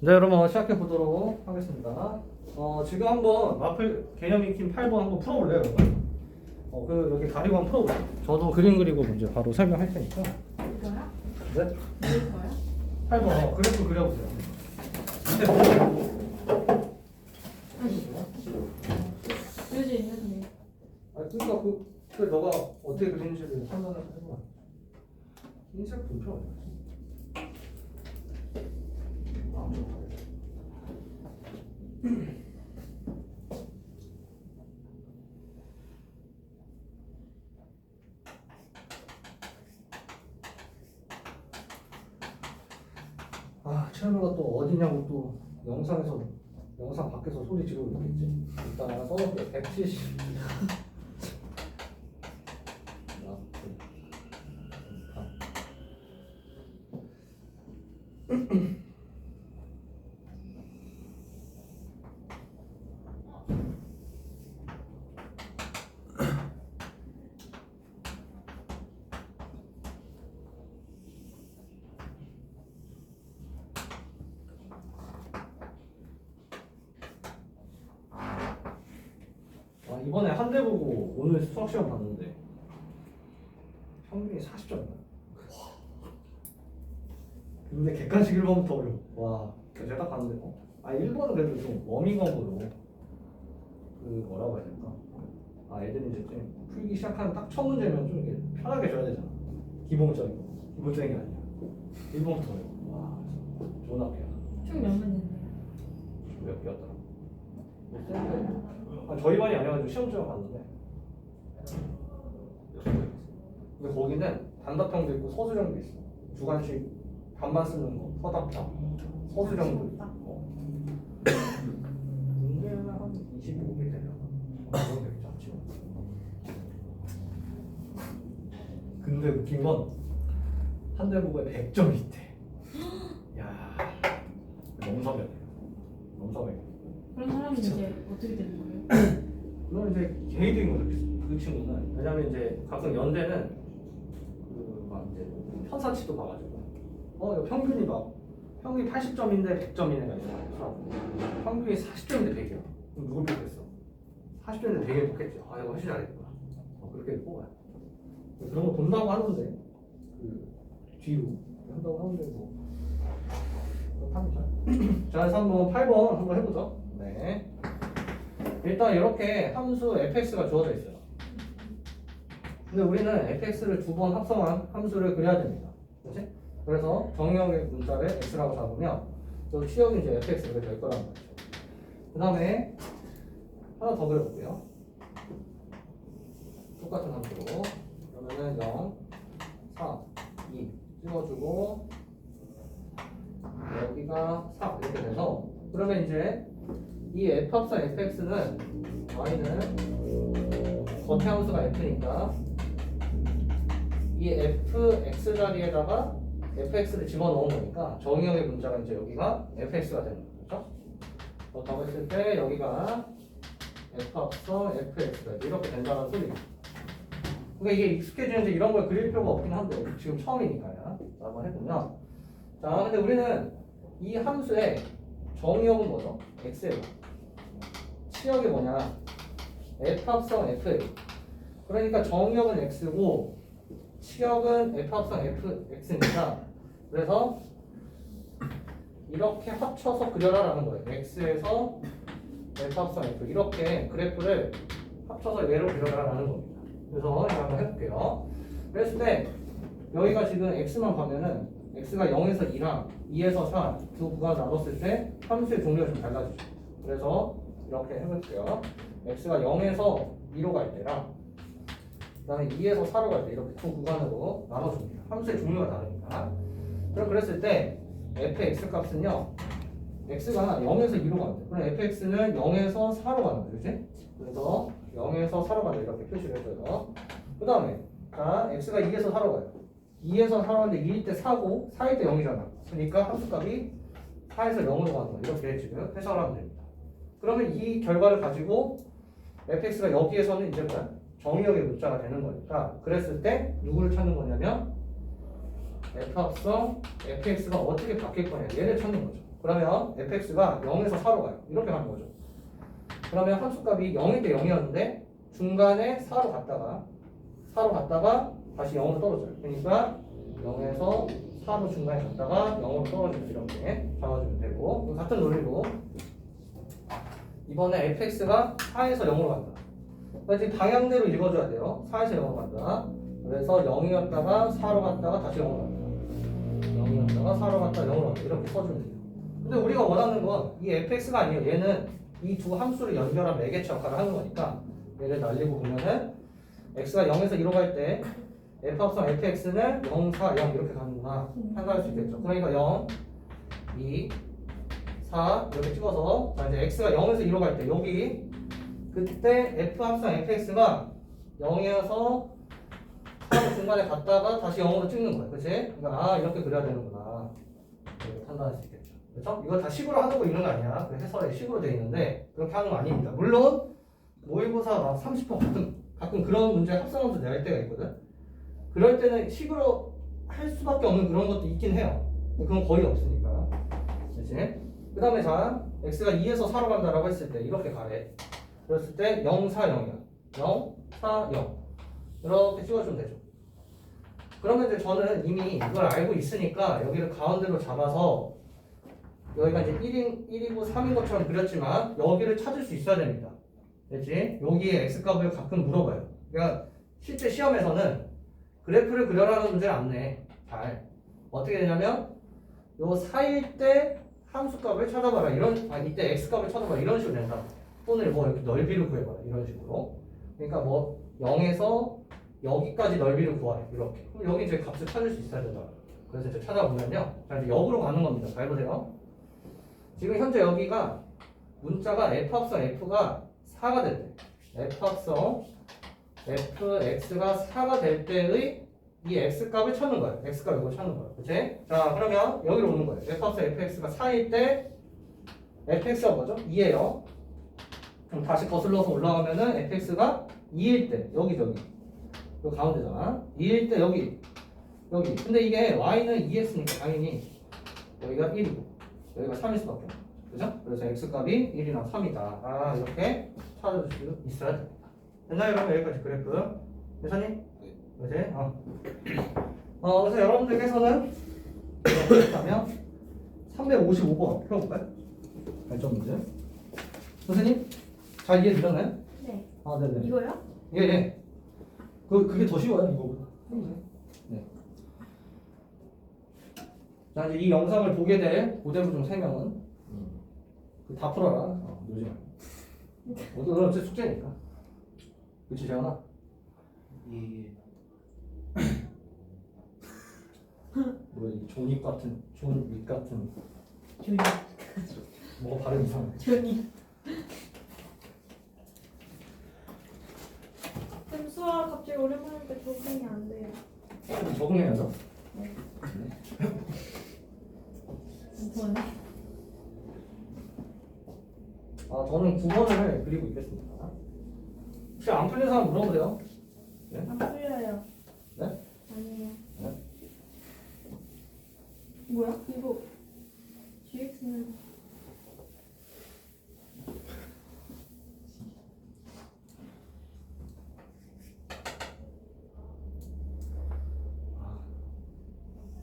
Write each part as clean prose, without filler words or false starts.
네, 여러분 시작해 보도록 하겠습니다. 지금 한번 마플 개념 익힌 8번 한번 풀어볼래요, 여러분? 여기 가리고 한번 풀어볼게요. 저도 그림 그리고 문제 바로 설명할 테니까. 이거야? 네? 이거야? 8번 그래프 그려보세요. 그려져 있는데. 그러니까 그 너가 어떻게 그리는지를 판단을 해봐. 흰색 분표 어디야? 채널가 또 어디냐고 또 영상 밖에서 소리 지르고 있겠지. 일단 하나 써볼게요. 170. 이번에 한 대 보고 오늘 수학 시험 봤는데 평균이 40점이야. 근데 객관식 1번부터 어려워. 와, 제가 딱 봤는데 1번은 그래도 좀 워밍업으로 뭐라고 해야 될까? 애들이 이제 좀 풀기 시작하는 딱 첫 문제면 좀 이렇게 편하게 줘야 되잖아. 기본적인 게 아니야. 1번부터 어려워. 와, 좋은 학교야. 총 몇 문제인데요? 몇 개였더라? 저희 반이 아니어가지고 시험장 봤는데 근데 거기는 단답형도 있고 서술형도 있어. 주관식 반만 쓰는 거 서답형 서술형도 있고 문제는 한 25개 되려나? 그런 게 있지. 근데 웃긴 건 한 대목에 100점이 있대. 야, 넘사벽이야. 그런 사람이 이제 어떻게 되는 거예요? 그건 이제 개이득인 거죠. 그 친구는. 왜냐면 이제 가끔 연대는 막 이제 편사치도 봐가지고 이거 평균이 80점인데 100점인 애가 있어. 평균이 40점인데 100이야. 그럼 누굴 뽑겠어? 40점인데 100을 뽑겠지. 이거 훨씬 잘했구나. 그렇게 뽑아요. 그런 거 본다고 하는데 뒤로 한다고 하는데 그렇답니다. 자, 그래서 한번 8번 한번 해보죠. 네. 일단 이렇게 함수 fx가 주어져 있어요. 근데 우리는 fx를 두 번 합성한 함수를 그려야 됩니다. 그렇지? 그래서 정의역의 문자를 x라고 잡으면 또 치역이 이제 fx가 될 거라는 거죠. 그 다음에 하나 더 그려볼게요. 똑같은 함수로. 그러면은 0, 4, 2 찍어주고 여기가 4 이렇게 돼서 그러면 이제 이 f 합성 fx는 y는 겉의 함수가 f니까 이 fx 자리에다가 fx를 집어넣은 거니까 정의역의 문자가 이제 여기가 fx가 되는 거죠. 그렇다고 했을 때 여기가 f 합성 fx가 이렇게 된다는 소리예요. 그러니까 이게 익숙해지는데 이런 걸 그릴 필요가 없긴 한데 지금 처음이니까요. 한번 해보면 자, 근데 우리는 이 함수의 정의역은 뭐죠? x예요. 치역이 뭐냐? f 합성 f. 그러니까 정의역은 x고 치역은 f 합성 fx입니다. 그래서 이렇게 합쳐서 그려라라는 거예요. x에서 f 합성 f 이렇게 그래프를 합쳐서 얘로 그려라라는 겁니다. 그래서 이거 한번 해볼게요. 그랬을 때 여기가 지금 x만 가면은 x가 0에서 2랑 2에서 4 두 구간을 나눴을 때 함수의 종류가 좀 달라지죠. 그래서 이렇게 해볼게요. x가 0에서 2로 갈 때랑 그 다음에 2에서 4로 갈 때 이렇게 두 구간으로 나눠줍니다. 함수의 종류가 다르니까. 그럼 그랬을 때 fx 값은요 x가 0에서 2로 가는데 그럼 fx는 0에서 4로 가는 거죠. 그치? 그래서 0에서 4로 가는 이렇게 표시를 해줘요. 그 다음에 자 x가 2에서 4로 가요. 2에서 4로 가는데 2일 때 4고 4일 때 0이잖아. 그러니까 함수값이 4에서 0으로 가는 거 이렇게 지금 해석을 하면 됩니다. 그러면 이 결과를 가지고 fx가 여기에서는 이제 뭐야? 정의역의 문자가 되는 거니까 그랬을 때 누구를 찾는 거냐면 f 합성 fx가 어떻게 바뀔 거냐 얘를 찾는 거죠. 그러면 fx가 0에서 4로 가요. 이렇게 가는 거죠. 그러면 함수값이 0일 때 0이었는데 중간에 4로 갔다가 다시 0으로 떨어져요. 그러니까 0에서 4로 중간에 갔다가 0으로 떨어지면 이렇게 잡아주면 되고, 이거 같은 논리로 이번에 fx가 4에서 0으로 간다. 그러니까 지금 방향대로 읽어줘야 돼요. 4에서 0으로 간다. 그래서 0이었다가 4로 갔다가 다시 0으로 간다. 0이었다가 4로 갔다가 0으로 간다. 이렇게 써주면 돼요. 근데 우리가 원하는 건 이 fx가 아니에요. 얘는 이 두 함수를 연결한 매개체 역할을 하는 거니까 얘를 날리고 보면은 x가 0에서 2로 갈 때 f 합성 fx는 0, 4, 0 이렇게 가는구나 생각할 수 있겠죠. 그러니까 0, 2, 4 이렇게 찍어서 자 이제 x가 0에서 2로 갈 때 여기 그때 f 합성 fx가 0에서 4 중간에 갔다가 다시 0으로 찍는 거예요. 그치? 그러니까 아 이렇게 그려야 되는구나 이렇게 판단할 수 있겠죠. 그렇죠? 이거 다 식으로 하고 있는 거 아니야. 그 해설에 식으로 돼 있는데 그렇게 하는 거 아닙니다. 물론 모의고사 막 30번 가끔 그런 문제 합성함수 낼 때가 있거든. 그럴 때는 식으로 할 수밖에 없는 그런 것도 있긴 해요. 그건 거의 없으니까. 그렇지? 그 다음에 자 x가 2에서 4로 간다라고 했을 때 이렇게 가래. 그랬을 때 0, 4, 0이야. 0, 4, 0 이렇게 찍어주면 되죠. 그러면 이제 저는 이미 이걸 알고 있으니까 여기를 가운데로 잡아서 여기가 이제 1이고 3인 것처럼 그렸지만 여기를 찾을 수 있어야 됩니다. 됐지? 여기에 x값을 가끔 물어봐요. 그러니까 실제 시험에서는 그래프를 그려라는 문제를 안 내. 잘. 어떻게 되냐면 요 4일 때 함수값을 찾아봐라. 이때 x값을 찾아봐라. 이런 식으로 된다. 또는 뭐 이렇게 넓이를 구해봐라. 이런 식으로. 그러니까 뭐 0에서 여기까지 넓이를 구하래. 이렇게. 그럼 여기 이제 값을 찾을 수 있어야 된다. 그래서 이제 찾아보면요. 자, 이제 역으로 가는 겁니다. 잘 보세요. 지금 현재 여기가 문자가 f 합성 f가 4가 될 때, f 합성 fx가 4가 될 때의 이 x 값을 찾는 거예요. x 값 이걸 찾는 거예요. 그치? 자, 그러면 여기로 오는 거예요. f 합성 fx가 4일 때 fx가 뭐죠? 2예요. 그럼 다시 거슬러서 올라가면은 fx가 2일 때 여기 요 가운데잖아. 2일 때 여기. 근데 이게 y는 2x니까 당연히 여기가 1이고 여기가 3일 수밖에 없어. 그죠? 그래서 x값이 1이랑 3이다. 아, 이렇게 찾아줄 수 있어야 됩니다. 됐나요? 여러분 여기까지 그래프. 됐니? 그지? 그래서 여러분들께서는 이렇게 하면 355번 펴볼까요? 발전 문제. 선생님? 잘 이해되셨나요? 네. 아, 네네. 이거요? 예. 그게 더 쉬워요, 이거보다. 네. 자, 이제 이 영상을 보게 될 고대부 중 3명은 다 풀어라. 놀지 말고. 너는 어차피 숙제니까. 그치, 재현아? 예. 뭐야, 이 존입 같은, 존입 같은. 조니. 뭐가 발음 이상해. 조니. 쌤 수학 갑자기 오랜만에 하니까 적응이 안 돼요. 적응해야죠. 뭐네? 저는 9번을 그리고 있겠습니다. 혹시 안 풀린 사람 물어보세요. 안 풀려요. 네? 아니에요. 네? 뭐야? 이거 GX는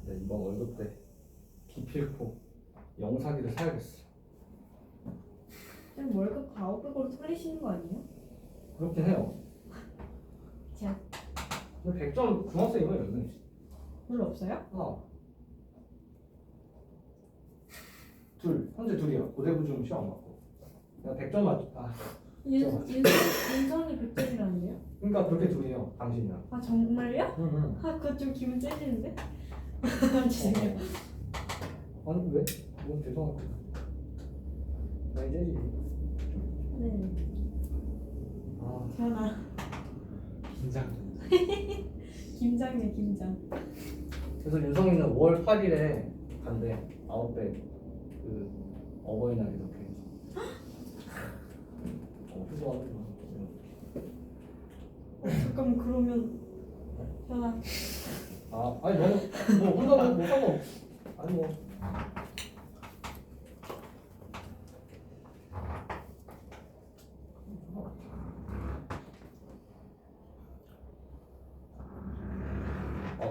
네, 이번 월급 때 기필코 영사기를 사야겠어. 쌤 월급 가오백으로 털리시는 거 아니에요? 그렇긴 해요. 자, 근데 100점 중학생이면 몇 명이지? 별로 없어요? 하나. 둘. 현재 둘이야. 고대부 중 시험 안 맞고. 내가 100점 맞. 윤성이 100점이라는데요? 그러니까 그렇게 둘이에요. 당신이랑. 아 정말요? 응. 아 그거 좀 기분 째지는데? 죄송해요. 아니 왜? 너무 죄송하고. 나 이제 네. 전화. 긴장. 김장이야 김장. 그래서 윤성이는 5월 8일에 간대. 아웃백 그 어버이날 이렇게. 휴가하는 잠깐만 그러면 전화. 아니 너무 뭐 혼자 뭐 상관없어. 아니 뭐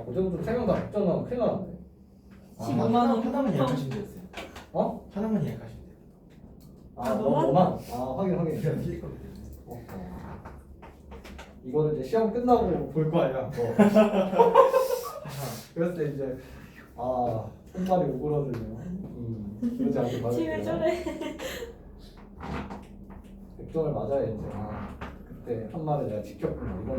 고대고중 3명 다 백전 나오면 큰일 나는데. 15만 원. 하나만 예약하시면 되겠어요. 어? 하나만 예약하시면 돼요. 아, 아, 너만? 아, 확인. 그냥 필 거거든요. 이거는 이제 시험 끝나고 볼 거 아니야. 그랬을 때 이제 손발이 오그러들네요. 그러지 않게 맞을게요. 치매 저래. 100점을 맞아야 이제 그때 한 말을 내가 지켰구나 이런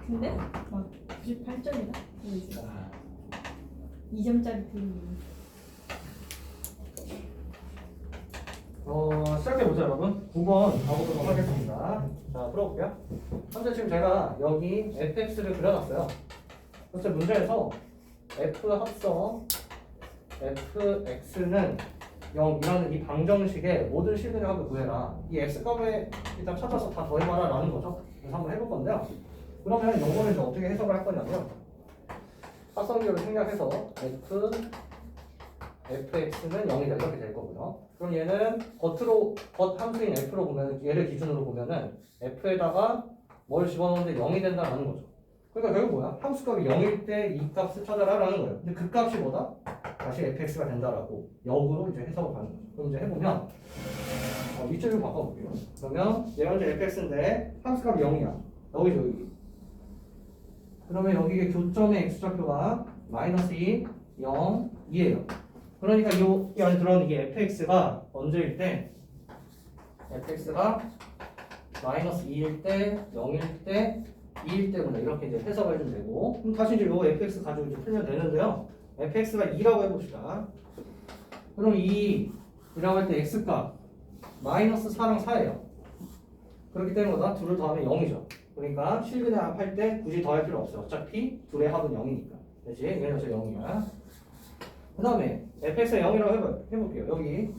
근데 막 98점이다. 이제 2점짜리 그 시작해보자 여러분. 9번 가보도록 하겠습니다. 자, 풀어볼게요. 현재 지금 제가 여기 fx를 그려놨어요. 그래서 문제에서 f 합성 fx는 0이라는 이 방정식의 모든 실근의 합을 구해라. 이 x값에 일단 찾아서 다 더해봐라 라는 거죠. 그래서 한번 해볼 건데요. 그러면 이거는 이제 어떻게 해석을 할 거냐면 합성비율을 생략해서 fx는 0이다 이렇게 될 거고요. 그럼 얘는 겉 함수인 f로 보면 얘를 기준으로 보면은 f에다가 뭘 집어넣는데 0이 된다라는 거죠. 그러니까 결국 뭐야? 함수값이 0일 때 이 값을 찾아라라는 거예요. 근데 그 값이 뭐다? 다시 fx가 된다라고 역으로 이제 해석을 하는 거죠. 그럼 이제 해보면 위치 좀 바꿔볼게요. 그러면 얘가 이제 fx인데 함수값이 0이야. 여기죠 여기. 그러면 여기에 교점의 x좌표가 -2, 0, 2예요. 그러니까 이 안에 들어오는 이게 fx가 언제일 때 fx가 -2일 때, 0일 때, 2일 때구나 이렇게 이제 해석을 해주면 되고 그럼 다시 이제 요 fx 가지고 이제 풀면 되는데요. fx가 2라고 해봅시다. 그럼 2라고 할 때 x값 -4랑 4예요. 그렇기 때문에 뭐다? 둘을 더하면 0이죠. 그러니까 실근의 합 할 때 굳이 더할 필요 없어요. 어차피 둘의 합은 0이니까. 그렇지? 얘는 어차피 0이야. 그 다음에 fx가 0이라고 해볼게요. 여기.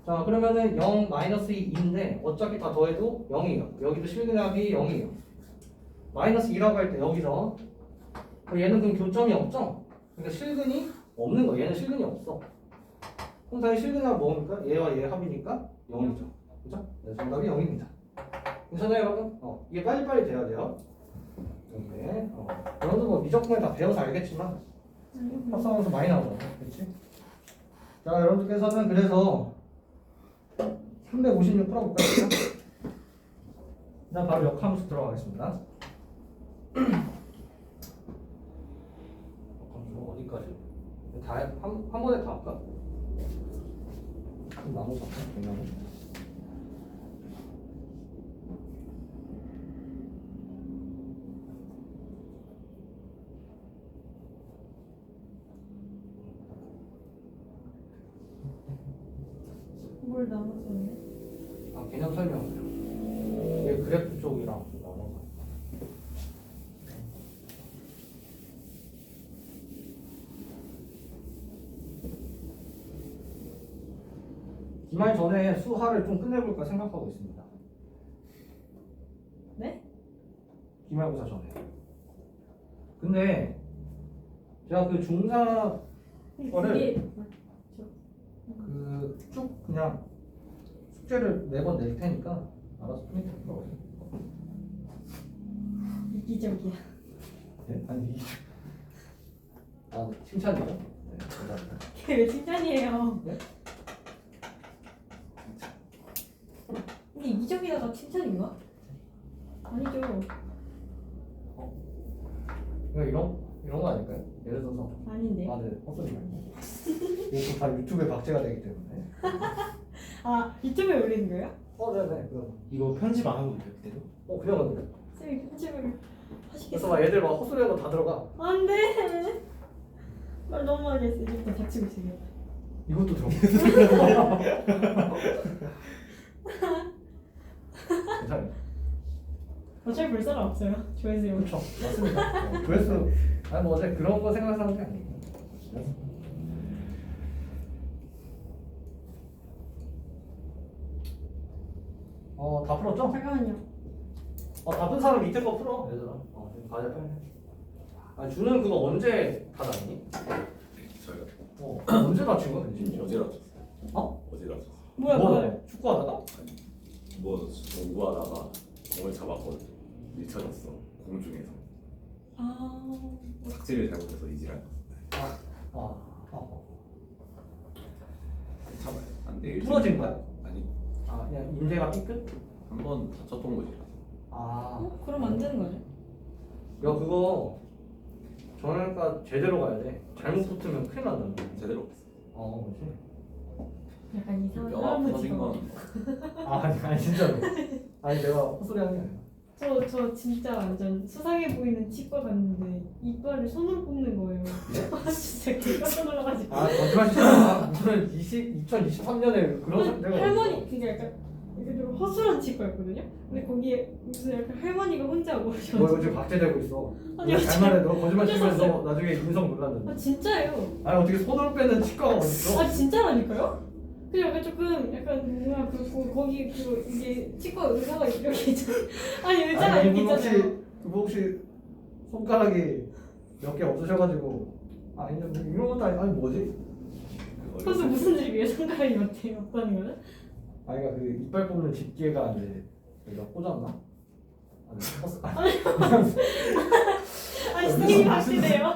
자, 그러면은 0 -2인데 어차피 다 더해도 0이에요. 여기도 실근의 합이 0이에요. -2라고 할 때 여기서 얘는 그럼 교점이 없죠? 그러니까 실근이 없는 거예요. 얘는 실근이 없어. 그럼 다시 실근의 합 뭐입니까? 얘와 얘의 합이니까 0이죠. 그죠? 네, 정답이 0입니다. 괜찮아요, 여러분? 이게 빨리빨리 돼야 돼요. 이게 여러분도 뭐 미적분을 다 배워서 알겠지만 합성하면서 많이 나오잖아, 그렇지? 자, 여러분들께서는 그래서 356 풀어볼까요? 자, 바로 역함수 들어가겠습니다. 어디까지? 한 번에 다 할까? 나무 같아? 대나무? 뭘 남았었네. 개념 설명이요. 이게 그래프 쪽이랑 나오는 거. 기말 전에 수하를 좀 끝내볼까 생각하고 있습니다. 네? 기말고사 전에. 근데 제가 그 중사 그게 쭉 그냥 숙제를 매번 낼 테니까 알아서 프린트 풀어보세요. 이기적이야. 네? 아니 칭찬이요? 네, 감사합니다. 그게 왜 칭찬이에요? 네? 근데 이기적이다가 칭찬인가? 아니죠. 이거 이런 거 아닐까요? 예를 들어서 아닌데. 네, 헛소리 말고 이것도 다 유튜브에 박제가 되기 때문에. 아 유튜브에 올리는 거예요? 네네. 그럼 이거 편집 안 하고 돼요 그때도? 그냥 그래. 쌤이 편집을 그래서 하시겠어요? 막 애들 막 헛소리하고 다 들어가. 안돼. 말 너무 많이 했어. 이제부터 닥치고 있어야겠다. 이것도 들어가. 괜찮아요. 어차피 볼 사람 없어요. 조회수요. 그렇죠. 맞습니다. 조회수 아니 뭐 어제 그런 거 생각해서 하는 게 아니고. 다 풀었죠? 잠깐만요. 다 푼 사람 밑에 거 풀어. 얘들아. 가자 빨리. 주는 그거 언제 닫았니? 저요? 언제 닫힌 거야, 근데? 어제 났었어요. 어? 어제 났었어요. 뭐야? 축구하다가? 뭐 공부하다가 공을 잡았거든. 미쳐졌어. 공중에서. 아. 삭제를 잘못해서 이지랄. 아, 참아요. 안돼. 부러진 거야? 아니 아, 그냥 인대가 삐끗? 한번 다쳤던 거지. 아, 그럼 안 되는 거죠? 야 그거 정형외과 제대로 가야 돼. 잘못 붙으면 큰일 난다. 제대로. 뭐지? 약간 이상한 뼈가 사람을 부러진 건 아니 진짜로. 아니 내가 헛소리 하는 게 아니야. 저 진짜 완전 수상해 보이는 치과 갔는데 이빨을 손으로 뽑는 거예요. 아 진짜 개 깜짝 놀라가지고. 아 거짓말 치지 마. 무슨 2023년에 그런 상태가 할머니 그게 약간 이게 좀 허술한 치과였거든요. 근데 거기에 무슨 약간 할머니가 혼자 너 오셔서 이거 지금 박제되고 있어. 아니요, 잘 말해. 너 거짓말 혼자 치면서 샀어요. 나중에 인성 놀랐는데. 아 진짜예요. 아니 어떻게 손으로 빼는 치과가 어딨어? 아 진짜라니까요? 그 약간 조금 약간 뭐야 거기 이게 치과 의사가 이렇게 있잖아. 아니 의자가 아니, 이렇게 이분 있잖아요. 그분 혹시 손가락이 몇 개 없으셔가지고 아니 이런 것도 아니 뭐지? 그래서 무슨 드립이에요? 손가락이 어때요? 없다는 거는? 아니 그러니까 그 이빨 뽑는 집게가 이제 여기가 꽂았나? 아니 선생님이 하시네요.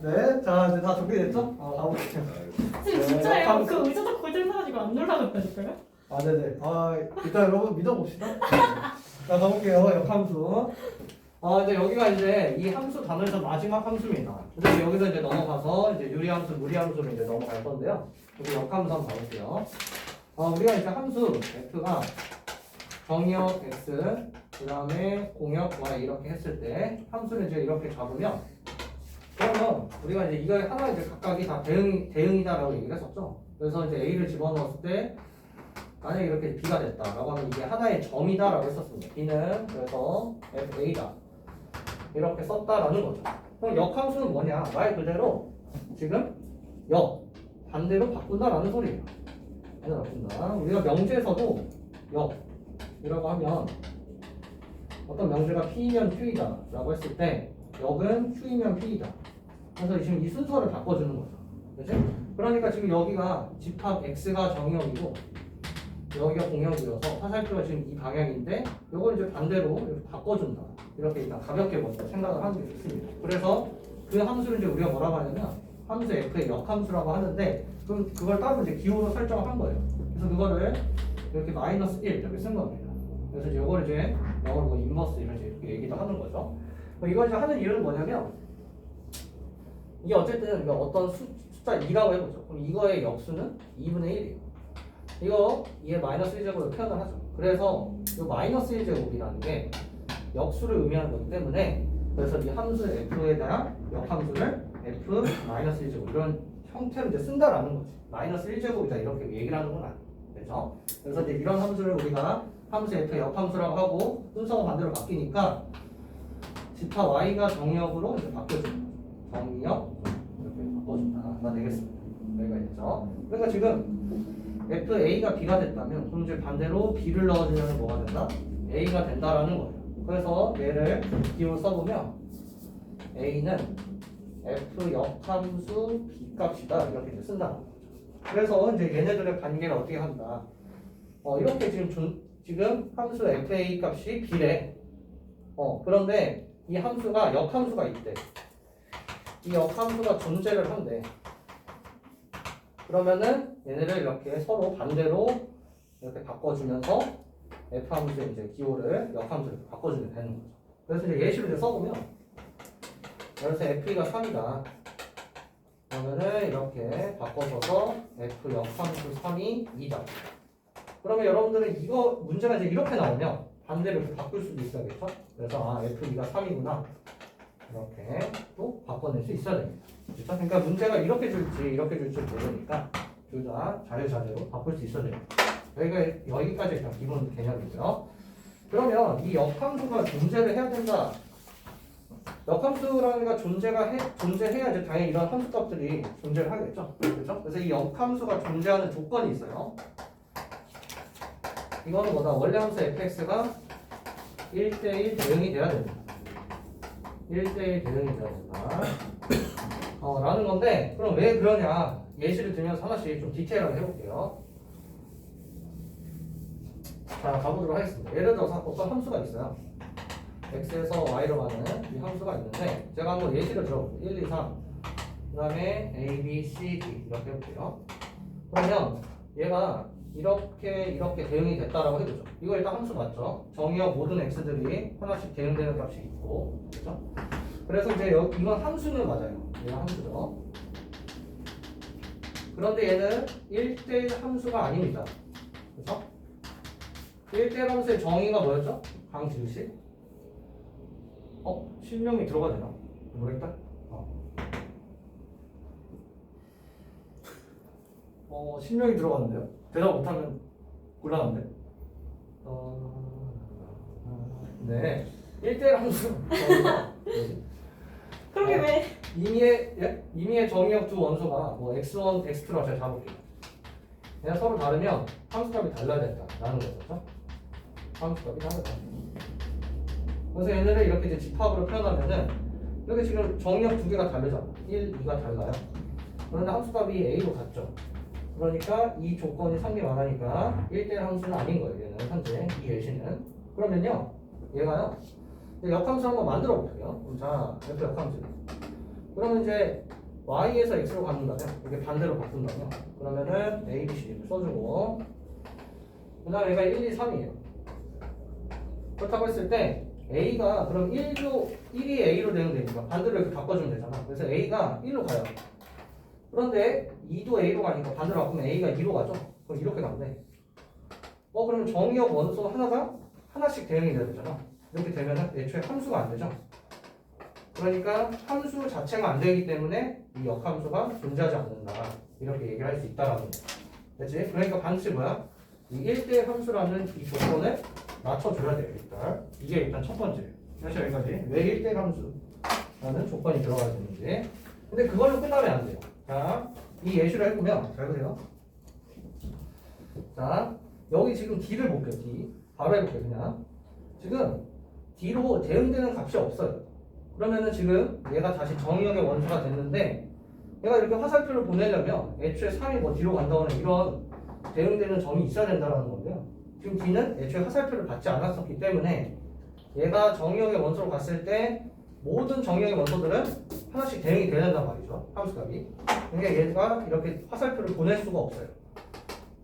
네. 자 이제 다 준비됐죠? 가볼게요. 선생님 진짜예요? 그 의자도 고장 나가지고 안 올라갔다니까요? 네네. 일단 여러분 믿어봅시다. 자 가볼게요. 역함수. 이제 여기가 이제 이 함수 단어에서 마지막 함수입니다. 그래서 여기서 이제 넘어가서 이제 유리함수, 무리함수로 이제 넘어갈 건데요. 여기 역함수 한번 봐볼게요. 우리가 이제 함수 f가 정역 x 그 다음에 공역 y 이렇게 했을 때 함수를 이제 이렇게 잡으면 그러면 우리가 이제 이거 하나 이제 각각이 다 대응이다라고 얘기를 했었죠. 그래서 이제 a를 집어넣었을 때 만약에 이렇게 b가 됐다라고 하면 이게 하나의 점이다라고 했었습니다. b는 그래서 fa다 이렇게 썼다라는 거죠. 그럼 역함수는 뭐냐? 말 그대로 지금 역 반대로 바꾼다라는 소리예요. 반대로 바꾼다. 우리가 명제에서도 역이라고 하면 어떤 명제가 p이면 q이다라고 했을 때 역은 q이면 p이다. 그래서 지금 이 순서를 바꿔주는 거죠. 그렇지? 그러니까 지금 여기가 집합 x가 정역이고 여기가 공역이어서 화살표가 지금 이 방향인데 이걸 이제 반대로 이렇게 바꿔준다. 이렇게 일단 가볍게 먼저 생각을 하는 게 좋습니다. 그래서 그 함수를 이제 우리가 뭐라고 하냐면 함수 f의 역함수라고 하는데 그럼 그걸 따로 이제 기호로 설정을 한 거예요. 그래서 그거를 이렇게 -1 이렇게 쓴 겁니다. 그래서 이제 이걸 이제 영어로 뭐 인버스 이렇게 얘기도 하는 거죠. 이걸 이제 하는 이유는 뭐냐면 이게 어쨌든 이거 어떤 숫자 2라고 해보죠. 그럼 이거의 역수는 2분의 1이에요. 이거 이게 -1제곱으로 표현을 하죠. 그래서 이 -1제곱이라는 게 역수를 의미하는 거기 때문에 그래서 이 함수 f에 대한 역함수를 f-1제곱 이런 형태로 이제 쓴다라는 거지. -1제곱이다 이렇게 얘기를 하는 건 아니에요. 그렇죠? 그래서 이제 이런 함수를 우리가 함수 f의 역함수라고 하고 순서가 반대로 바뀌니까 집합 y가 정역으로 이제 바뀌어집니다. 정역 이렇게 바꿔준다. 되겠습니다. 여기가 있죠. 그러니까 지금 fa가 b가 됐다면 그럼 이제 반대로 b를 넣어주면 뭐가 된다? a가 된다라는 거예요. 그래서 얘를 기호로 써보면 a는 f 역함수 b 값이다 이렇게 이제 쓴다는 거죠. 그래서 이제 얘네들의 관계를 어떻게 한다? 이렇게 지금 함수 fa 값이 b래. 그런데 이 함수가 역함수가 있대. 이 역함수가 존재를 한대. 그러면은 얘네를 이렇게 서로 반대로 이렇게 바꿔주면서 f 함수의 이제 기호를 역함수로 바꿔주면 되는 거죠. 그래서 이제 예시를 이제 써보면 그래서 f가 3이다. 그러면은 이렇게 바꿔줘서 f 역함수 3이 2다. 그러면 여러분들은 이거 문제가 이제 이렇게 나오면 반대로 이렇게 바꿀 수도 있어야겠죠? 그래서 f2가 3이구나. 이렇게 또 바꿔낼 수 있어야 됩니다. 그렇죠? 그러니까 문제가 이렇게 줄지 모르니까 둘 다 자유자재로 바꿀 수 있어야 됩니다. 여기까지 일단 기본 개념이고요. 그러면 이 역함수가 존재를 해야 된다. 역함수라는 게 존재해야 이제 당연히 이런 함수값들이 존재를 하겠죠. 그렇죠? 그래서 이 역함수가 존재하는 조건이 있어요. 이거는 뭐다? 원래 함수 fx가 1대1 대응이 돼야 됩니다. 1대1 대응이 돼야 된다. 라는 건데, 그럼 왜 그러냐? 예시를 들면서 하나씩 좀 디테일하게 해볼게요. 자, 가보도록 하겠습니다. 예를 들어서 어떤 함수가 있어요. x에서 y로 가는 이 함수가 있는데 제가 한번 예시를 들어볼게요. 1, 2, 3 그 다음에 a, b, c, d 이렇게 해볼게요. 그러면 얘가 이렇게 대응이 됐다라고 해보죠. 이거 일단 함수 맞죠? 정의역 모든 x들이 하나씩 대응되는 값이 있고, 그렇죠? 그래서 이제 이건 함수는 맞아요. 얘는 함수죠. 그런데 얘는 1대1 함수가 아닙니다. 그렇죠? 1대1 함수의 정의가 뭐였죠? 강지우식? 실명이 들어가 되나? 모르겠다. 실명이 들어갔는데요? 대답 못하면 곤란한데? 네. 1대1 함수. 그러게 왜? 임의의 정의역 두 원소가 뭐 x1, x2라고 제가 잡을게요. 그냥 서로 다르면 함수값이 달라야 된다라는 거죠. 함수값이 다르다. 그래서 얘네를 이렇게 이제 집합으로 표현하면은 이렇게 지금 정의역 두 개가 다르잖아. 1, 2가 달라요. 그런데 함수값이 a로 같죠. 그러니까 이 조건이 성립 안 하니까 1대1 함수는 아닌 거예요. 얘는 현재 이 예시는. 그러면요, 얘가요. 역함수 한번 만들어 볼게요. 자, F 역함수. 그러면 이제 y에서 x로 바꾼다면, 이게 반대로 바꾼다면, 그러면은 a, b, c를 써주고, 그 다음에 얘가 1, 2, 3이에요. 그렇다고 했을 때 a가 그럼 1이 a로 대응되니까 반대로 이렇게 바꿔주면 되잖아. 그래서 a가 1로 가요. 그런데 2도 a로 가니까 반대로 바꾸면 a가 2로 가죠. 그럼 이렇게 가면 돼. 그러면 정의역 원소 하나가 하나씩 대응이 돼야 되잖아. 이렇게 되면 애초에 함수가 안 되죠. 그러니까 함수 자체가 안 되기 때문에 이 역함수가 존재하지 않는다. 이렇게 얘기를 할 수 있다라는 거야. 그렇지? 그러니까 반드시 뭐야? 이 1대 함수라는 이 조건을 맞춰줘야 돼요. 일단 이게 일단 첫 번째예요. 그래서 여기까지 왜 1대 함수라는 조건이 들어가야 되는지. 근데 그걸로 끝나면 안 돼요. 자, 이 예시를 해보면 잘 보세요. 자, 여기 지금 D를 볼게요. D 바로 해볼게요. 그냥 지금 D로 대응되는 값이 없어요. 그러면은 지금 얘가 다시 정의역의 원소가 됐는데 얘가 이렇게 화살표를 보내려면 애초에 3이 뭐 D로 간다거나 이런 대응되는 점이 있어야 된다는 건데요. 지금 D는 애초에 화살표를 받지 않았었기 때문에 얘가 정의역의 원소로 갔을 때 모든 정의역의 원소들은 하나씩 대응이 돼야 된단 말이죠. 함수값이. 그러니까 얘가 이렇게 화살표를 보낼 수가 없어요.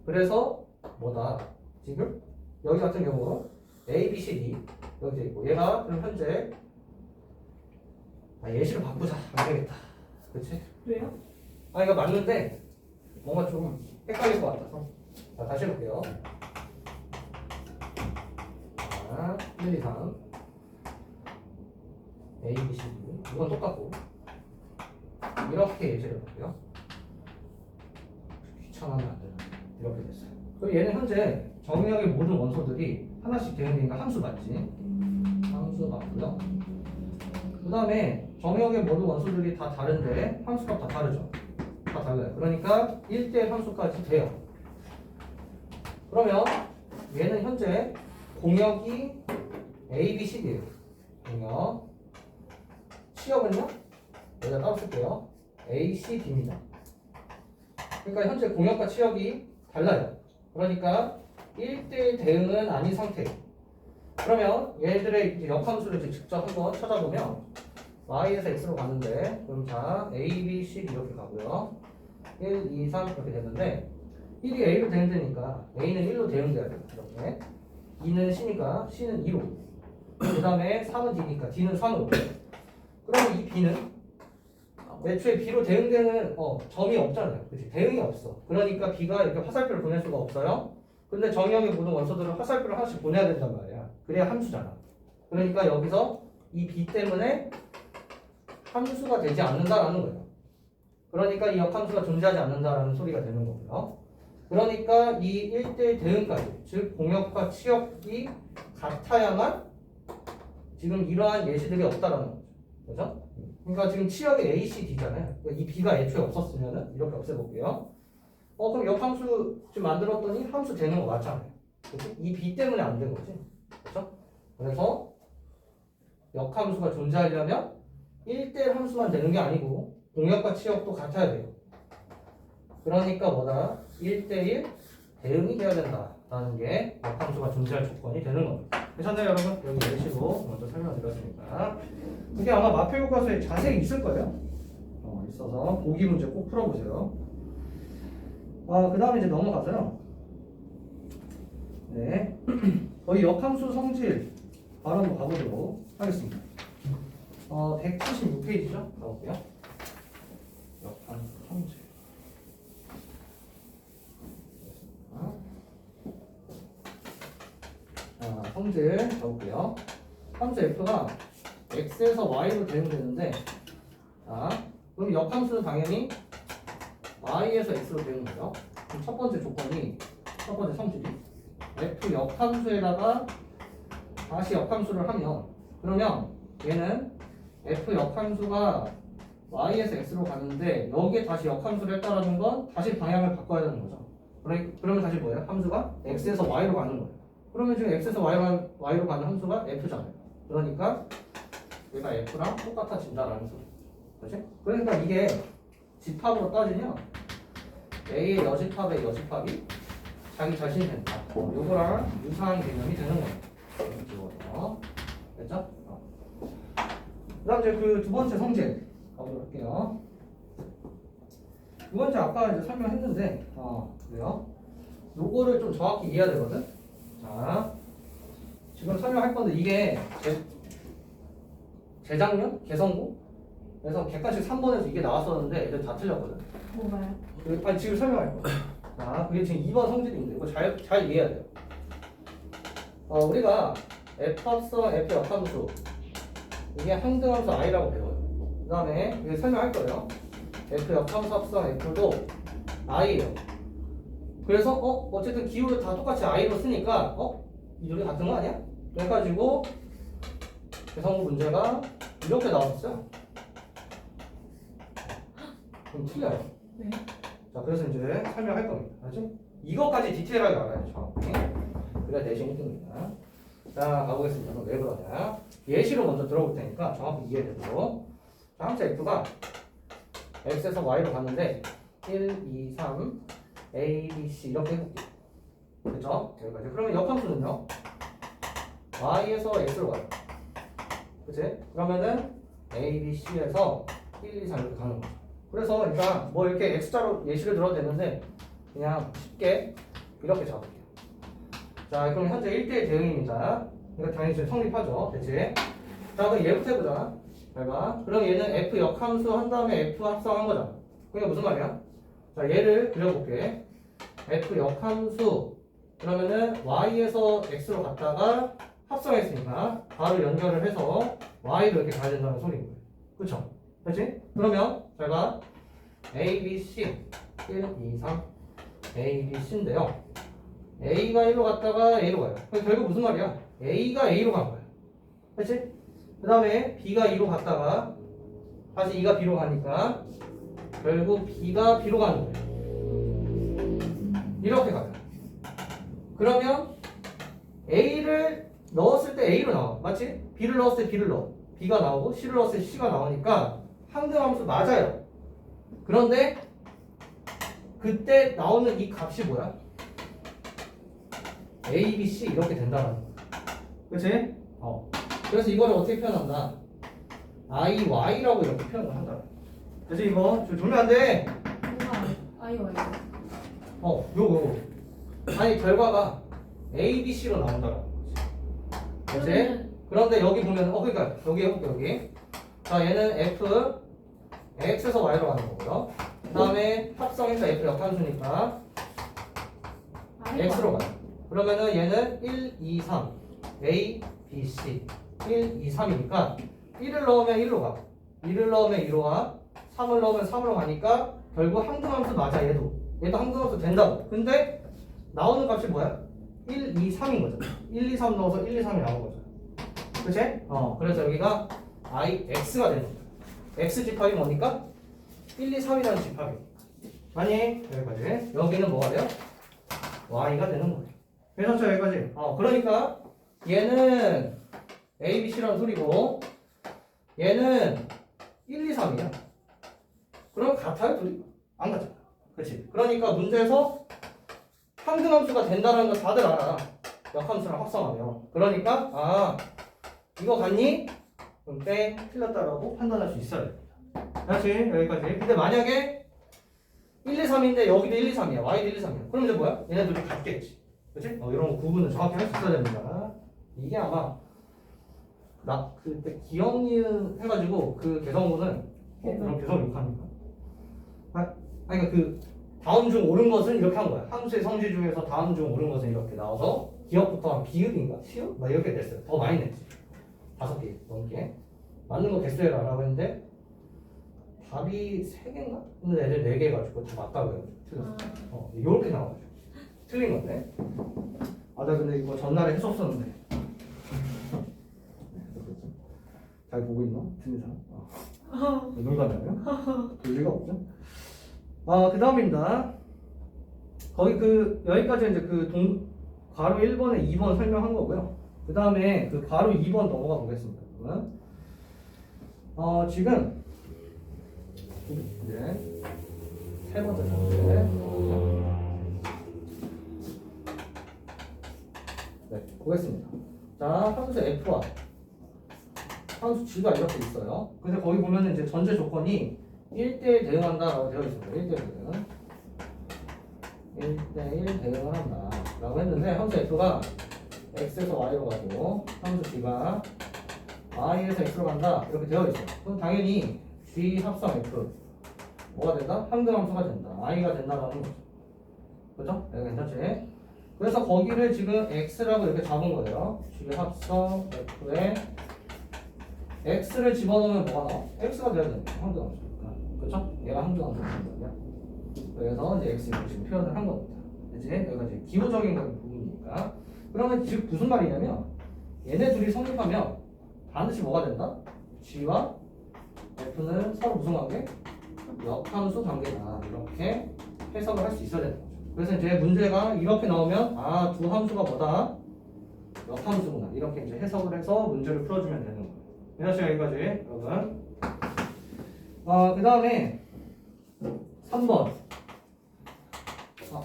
그래서 뭐다? 지금 여기 같은 경우 A, B, C, D 여기 돼 있고 얘가 그럼 현재 예시를 바꾸자. 안 되겠다. 그렇지? 왜요? 이거 맞는데 뭔가 좀 헷갈릴 것 같아서 자, 다시 해볼게요. 자, 1, 2, 3 A, B, C, D 이건 똑같고 이렇게 예시를 볼게요. 귀찮으면 안 되나? 이렇게 됐어요. 그리고 얘는 현재 정의역의 모든 원소들이 하나씩 대응되니까 함수 맞지? 함수 맞고요. 그 다음에 정의역의 모든 원소들이 다 다른데 함수값 다 다르죠? 다 달라요. 그러니까 1대 함수까지 돼요. 그러면 얘는 현재 공역이 A, B, C, D예요. 공역. 치역은요? 여기다 따로 쓸게요. A, C, D입니다. 그러니까 현재 공역과 치역이 달라요. 그러니까 1대1 대응은 아닌 상태예요. 그러면 얘들의 이제 역함수를 이제 직접 한번 찾아보면 y에서 x로 가는데 그럼 자 a, b, c 이렇게 가고요. 1, 2, 3 이렇게 됐는데 1이 a로 대응되니까 a는 1로 대응돼야 돼요. 이렇게 2는 c니까 c는 2로 그 다음에 3은 d니까 d는 3으로 그러면 이 b는 애초에 b로 대응되는 점이 없잖아요. 그치? 대응이 없어. 그러니까 b가 이렇게 화살표를 보낼 수가 없어요. 근데 정의역의 모든 원소들은 화살표를 하나씩 보내야 된단 말이야. 그래야 함수잖아. 그러니까 여기서 이 b 때문에 함수가 되지 않는다라는 거예요. 그러니까 이 역함수가 존재하지 않는다라는 소리가 되는 거고요. 그러니까 이 1대1 대응까지, 즉 공역과 치역이 같아야만 지금 이러한 예시들이 없다라는 거죠. 그죠? 그러니까 지금 치역이 A, C, D잖아요. 그러니까 이 B가 애초에 없었으면은 이렇게 없애볼게요. 그럼 역함수 지금 만들었더니 함수 되는 거 맞잖아요. 그치? 이 B 때문에 안 된 거지. 그렇죠? 그래서 역함수가 존재하려면 1대1 함수만 되는 게 아니고 공역과 치역도 같아야 돼요. 그러니까 뭐다? 1대1 대응이 돼야 된다라는 게 역함수가 존재할 조건이 되는 겁니다. 괜찮나요 여러분? 여기 예시로 먼저 설명드렸으니까 이게 아마 마표 교과서에 자세히 있을 거예요. 있어서 보기 문제 꼭 풀어보세요. 그 다음에 이제 넘어가서요. 네, 저희 역함수 성질 바로 한번 가보도록 하겠습니다. 176페이지죠? 가볼게요. 역함수 성질. 성질 가볼게요. 함수 f가 x에서 y로 대응되는데, 그럼 역함수는 당연히 y에서 x로 되는 거죠. 그럼 첫 번째 조건이, 첫 번째 성질이 f 역함수에다가 다시 역함수를 하면, 그러면 얘는 f 역함수가 y에서 x로 가는데 여기에 다시 역함수를 했다라는 건 다시 방향을 바꿔야 되는 거죠. 그러면 다시 뭐예요? 함수가 x에서 y로 가는 거예요. 그러면 지금 x에서 y로 가는 함수가 f잖아요. 그러니까 얘가 f랑 똑같아진다라는 소리. 그렇지? 그러니까 이게 집합으로 따지면 A의 여집합의 여집합이 자기 자신이 된다. 요거랑 유사한 개념이 되는 거예요. 됐죠? 그 다음 이제 그 두 번째 성질 가보도록 할게요. 두 번째 아까 이제 설명했는데, 그래요. 요거를 좀 정확히 이해해야 되거든? 자, 지금 설명할 건데 이게 재작년? 개선고? 그래서 객관식 3번에서 이게 나왔었는데 애들 다 틀렸거든. 뭐가요? 아니 지금 설명할 거야. 그게 지금 2번 성질인데 이거 잘 이해해야 돼요. 우리가 F합성 F 역함수 이게 항등함수 I라고 배워요. 그 다음에 이게 설명할 거예요. F 역함수 합성 F도 I예요. 그래서 어쨌든 기호를 다 똑같이 I로 쓰니까 이 둘이 같은 거 아니야? 그래가지고 개선고 문제가 이렇게 나왔었어요. 그럼 틀려요. 네. 자, 그래서 이제 설명할 겁니다. 알지? 이것까지 디테일하게 알아야 돼, 정확히. 그래야 내신 1등입니다. 자, 가보겠습니다. 그럼 왜 그러냐? 예시로 먼저 들어볼 테니까 정확히 이해되도록. 자, 함수 f가 x에서 y로 갔는데 1, 2, 3, a, b, c 이렇게 해볼게요. 그죠? 여기까지. 그러면 역함수는요? y에서 x로 가요. 그치? 그러면은 a, b, c에서 1, 2, 3 이렇게 가는 거죠. 그래서 일단 뭐 이렇게 x자로 예시를 들어도 되는데 그냥 쉽게 이렇게 잡을게요. 자, 그럼 현재 1대1 대응입니다. 이거 당연히 지금 성립하죠. 됐지? 자, 그럼 얘부터 해보자. 잘 봐. 그럼 얘는 f 역함수 한 다음에 f 합성한 거잖아. 그게 무슨 말이야? 자, 얘를 그려볼게. f 역함수 그러면은 y에서 x로 갔다가 합성했으니까 바로 연결을 해서 y로 이렇게 가야 된다는 소리인 거예요. 그쵸? 됐지? 그러면 잘 봐. A, B, C 1, 2, 3 A, B, C인데요. A가 1로 갔다가 A로 가요. 결국 무슨 말이야? A가 A로 간 거야. 그렇지? 그 다음에 B가 2로 갔다가 다시 2가 B로 가니까 결국 B가 B로 가는 거예요. 이렇게 가요. 그러면 A를 넣었을 때 A로 나와. 맞지? B를 넣었을 때 B를 넣어. B가 나오고 C를 넣었을 때 C가 나오니까 항등함수 맞아요. 그런데 그때 나오는 이 값이 뭐야? A, B, C 이렇게 된다는 거야. 그치? 그래서 이거를 어떻게 표현한다? I, Y라고 이렇게 표현을 한다. 그래서 이거 조면 안 돼. 뭐가 아이와요? 요거. 아니 결과가 A, B, C로 나온다라는 거지. 그치? 그런데 여기 보면 그러니까 여기 해볼게 여기. 자, 얘는 F X에서 Y로 가는 거고요. 그 다음에 합성해서 F 역함수니까 X로 가요. 그러면은 얘는 1, 2, 3 A, B, C 1, 2, 3이니까 1을 넣으면 1로 가. 2를 넣으면 2로 가. 3을 넣으면 3으로 가니까 결국 항등함수 맞아. 얘도 항등함수 된다고. 근데 나오는 값이 뭐야? 1, 2, 3인 거죠. 1, 2, 3 넣어서 1, 2, 3이 나온 거죠. 그치? 그래서 여기가 X가 되는 거예요. X 집합이 뭡니까? 1, 2, 3이라는 집합이. 아니, 여기까지. 여기는 뭐가 돼요? Y가 되는 거예요. 그래서 여기까지. 그러니까 얘는 A, B, C라는 소리고 얘는 1, 2, 3이야. 그럼 같아요, 둘이? 안 같잖아. 그치? 그러니까 문제에서 항등함수가 된다는 거 다들 알아. 역함수랑 합성하면. 그러니까 아 이거 같니? 그럼 땡 틀렸다라고 판단할 수 있어야 됩니다. 다시 여기까지. 근데 만약에 1, 2, 3인데 여기도 1, 2, 3이야. y도 1, 2, 3이야. 그럼 이제 뭐야? 얘네들이 같겠지. 그치? 이런 구분을 정확히 할 수 있어야 됩니다. 이게 아마 나 그때 기억니은 해가지고 그 개성문은 그런 개성 욕합니까? 그러니까 그 다음 중 옳은 것은 이렇게 한 거야. 함수의 성질 중에서 다음 중 옳은 것은 이렇게 나와서 기억부터 한 비읍인가? 시읍? 막 이렇게 됐어요. 더 많이 냈지. 5개 넘게. 맞는 거 개수해라 라고 했는데 답이 3개인가? 근데 애들 4개 가지고 다 맞다고 해가지고 틀렸어. 이렇게 나와가지고 틀린 건데. 나 근데 이거 전날에 했었었는데. 잘 보고 있나? 듣는 사람? 놀다며요? 볼 리가 없죠? 그 다음입니다. 거기 여기까지 이제 괄호 1번에 2번 설명한 거고요. 그 다음에 그 괄호 2번 넘어가 보겠습니다. 그러면 지금 이제 세 번째 문제. 네, 보겠습니다. 자, 함수 F와 함수 G가 이렇게 있어요. 근데 거기 보면은 이제 전제 조건이 1대1 대응한다라고 되어 있습니다. 1대1 대응. 1대1 대응을 한다. 라고 했는데 함수 F가 X에서 Y로 가고 함수 G가 Y에서 X로 간다. 이렇게 되어 있어요. 그럼 당연히 G 합성 F 뭐가 된다? 함수가 된다. I가 된다라는 거죠. 그죠? 여기 괜찮지? 그래서 거기를 지금 X라고 이렇게 잡은 거예요. G 합성 F에 X를 집어넣으면 뭐가 나와? X가 돼야 되는 거예요. 함수가. 그쵸? 얘가 함수가 되는 거예요. 그래서 이제 X를 지금 표현을 한 겁니다. 그치? 여기가 이제 기호적인 부분이니까. 그러면 즉 무슨 말이냐면 얘네 둘이 성립하면 반드시 뭐가 된다? G와 F는 서로 무슨 관계? 역함수 관계다. 이렇게 해석을 할 수 있어야 되는 거죠. 그래서 이제 문제가 이렇게 나오면 두 함수가 뭐다? 역함수구나. 이렇게 이제 해석을 해서 문제를 풀어주면 되는 거예요. 그래서 여기까지 여러분. 그 다음에 3번.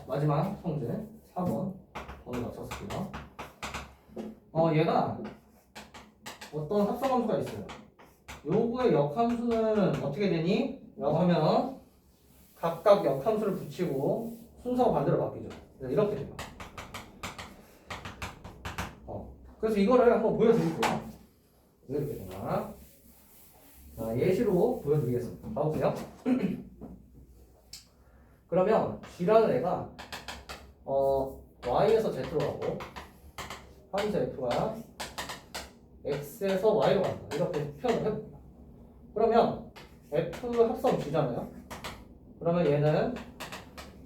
마지막 성질 4번. 번호 맞췄을게요. 얘가 어떤 합성함수가 있어요. 요거의 역함수는 어떻게 되니? 라고 하면 각각 역함수를 붙이고 순서가 반대로 바뀌죠. 이렇게 돼요. 그래서 이거를 한번 보여드릴게요. 이렇게 되나? 예시로 보여드리겠습니다. 봐보세요. 그러면 G라는 애가 Y에서 Z로 가고 함수 F가 X에서 Y로 간다. 이렇게 표현을 해볼게요. 그러면 F 합성 G잖아요. 그러면 얘는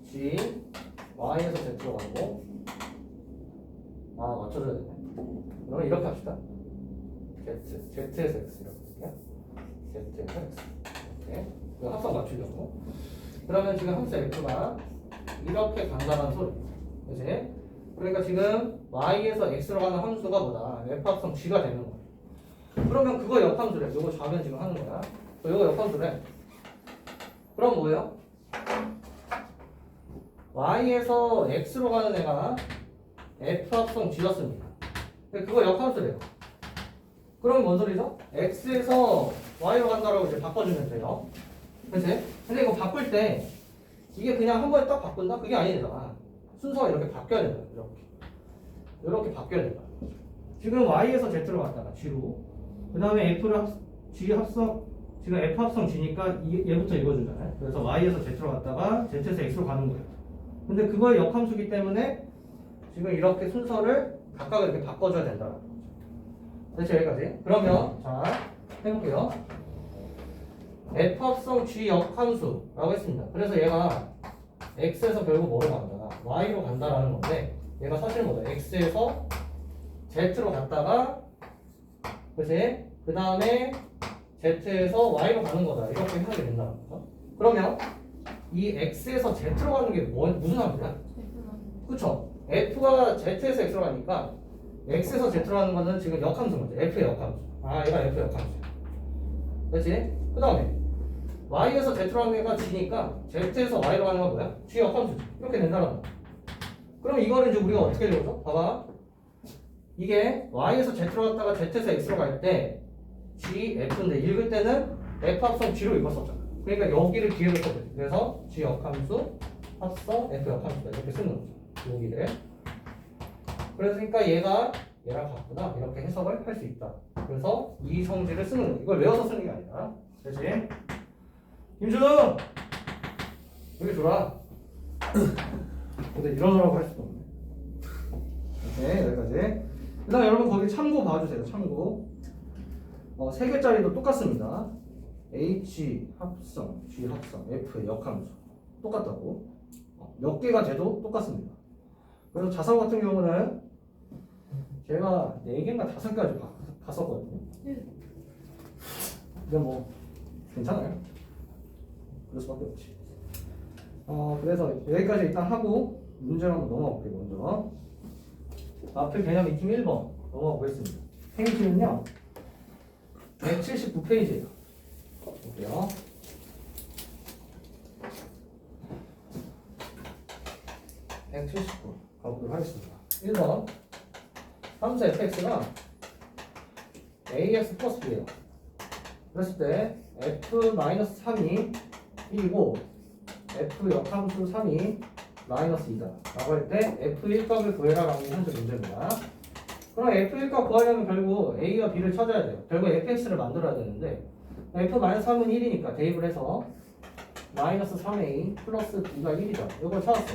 G, Y에서 Z로 가고 맞춰줘야 되네. 그러면 이렇게 합시다. Z에서 X 이렇게 할게요. Z에서 X 이렇게 합성 맞추려고. 그러면 지금 함수 F가 이렇게 간다는 소리. 그치? 그러니까 지금 Y에서 X로 가는 함수가 뭐다? F 합성 G가 되는 거야. 그러면 그거 역함수래. 요거 좌변 지금 하는 거야. 요거 역함수래. 그럼 뭐예요? Y에서 X로 가는 애가 F 합성 G였습니다. 그거 역함수래요. 그럼 뭔 소리죠? X에서 Y로 간다라고 이제 바꿔주면 돼요. 그치? 근데 이거 바꿀 때 이게 그냥 한 번에 딱 바꾼다? 그게 아니잖아. 순서가 이렇게 바뀌어야 된다. 이렇게 바뀌어야 된다. 지금 Y에서 Z로 갔다가 G로. 그 다음에 G 합성, 지금 F 합성 G니까 얘부터 읽어주잖아요. 그래서 Y에서 Z로 갔다가 Z에서 X로 가는 거예요. 근데 그거의 역함수기 때문에 지금 이렇게 순서를 각각 이렇게 바꿔줘야 된다. 됐죠? 여기까지. 그러면, 자, 해볼게요. F 합성 G 역함수라고 했습니다. 그래서 얘가 X에서 결국 뭐로 간다? Y로 간다라는 건데, 얘가 사실 뭐다? X에서 Z로 갔다가, 그치? 그 다음에 Z에서 Y로 가는 거다. 이렇게 해석이 된다는 거죠. 그러면 이 X에서 Z로 가는 게 무슨 함수야? 그쵸? F가 Z에서 X로 가니까 X에서 Z로 가는 거는 지금 역함수인 거죠. F의 역함수. 얘가 F의 역함수야. 그치? 그 다음에 Y에서 Z로 가는 애가 G니까 Z에서 Y로 가는 건 뭐야? G 역함수지. 이렇게 된다는 거야. 그럼 이거를 이제 우리가 어떻게 적어줘? 봐봐. 이게 y에서 z로 갔다가 z에서 x로 갈 때 g, f인데 읽을 때는 f 합성 g로 읽었었잖아. 그러니까 여기를 기회로 써버려. 그래서 g 역함수 합성 f 역함수다 이렇게 쓰는 거죠. 여기를. 그러니까 얘가 얘랑 같구나 이렇게 해석을 할 수 있다. 그래서 이 성질을 쓰는 거야. 이걸 외워서 쓰는 게 아니라. 그렇지? 김준호! 여기 줘라. 근데 이러느라고 할 수도 없네. 네, 여기까지. 그 다음 여러분 거기 참고 봐주세요. 참고. 3개짜리도 똑같습니다. H 합성, G 합성, F의 역함수. 똑같다고. 몇 개가 돼도 똑같습니다. 그래서 자사 같은 경우는 제가 4개인가 5개까지 봤었거든요. 근데 뭐 괜찮아요. 그럴 수밖에 없지. 그래서 여기까지 일단 하고 문제를 한번 넘어가 볼게요. 먼저 앞에 개념 익힘 1번 넘어가 보겠습니다. 행시는요 179페이지예요. 볼게요. 가보도록 하겠습니다. 1번 함수 fx가 ax 플러스 b예요. 그랬을 때 f-3이 1이고 f 역함수 3이 마이너스 2다 라고 할 때 f1 값을 구해라 라는 게 현재 문제입니다. 그럼 f1 값 구하려면 결국 a와 b를 찾아야 돼요. 결국 fx를 만들어야 되는데 f-3은 1이니까 대입을 해서 마이너스 3a 플러스 b가 1이다 이걸 찾았어.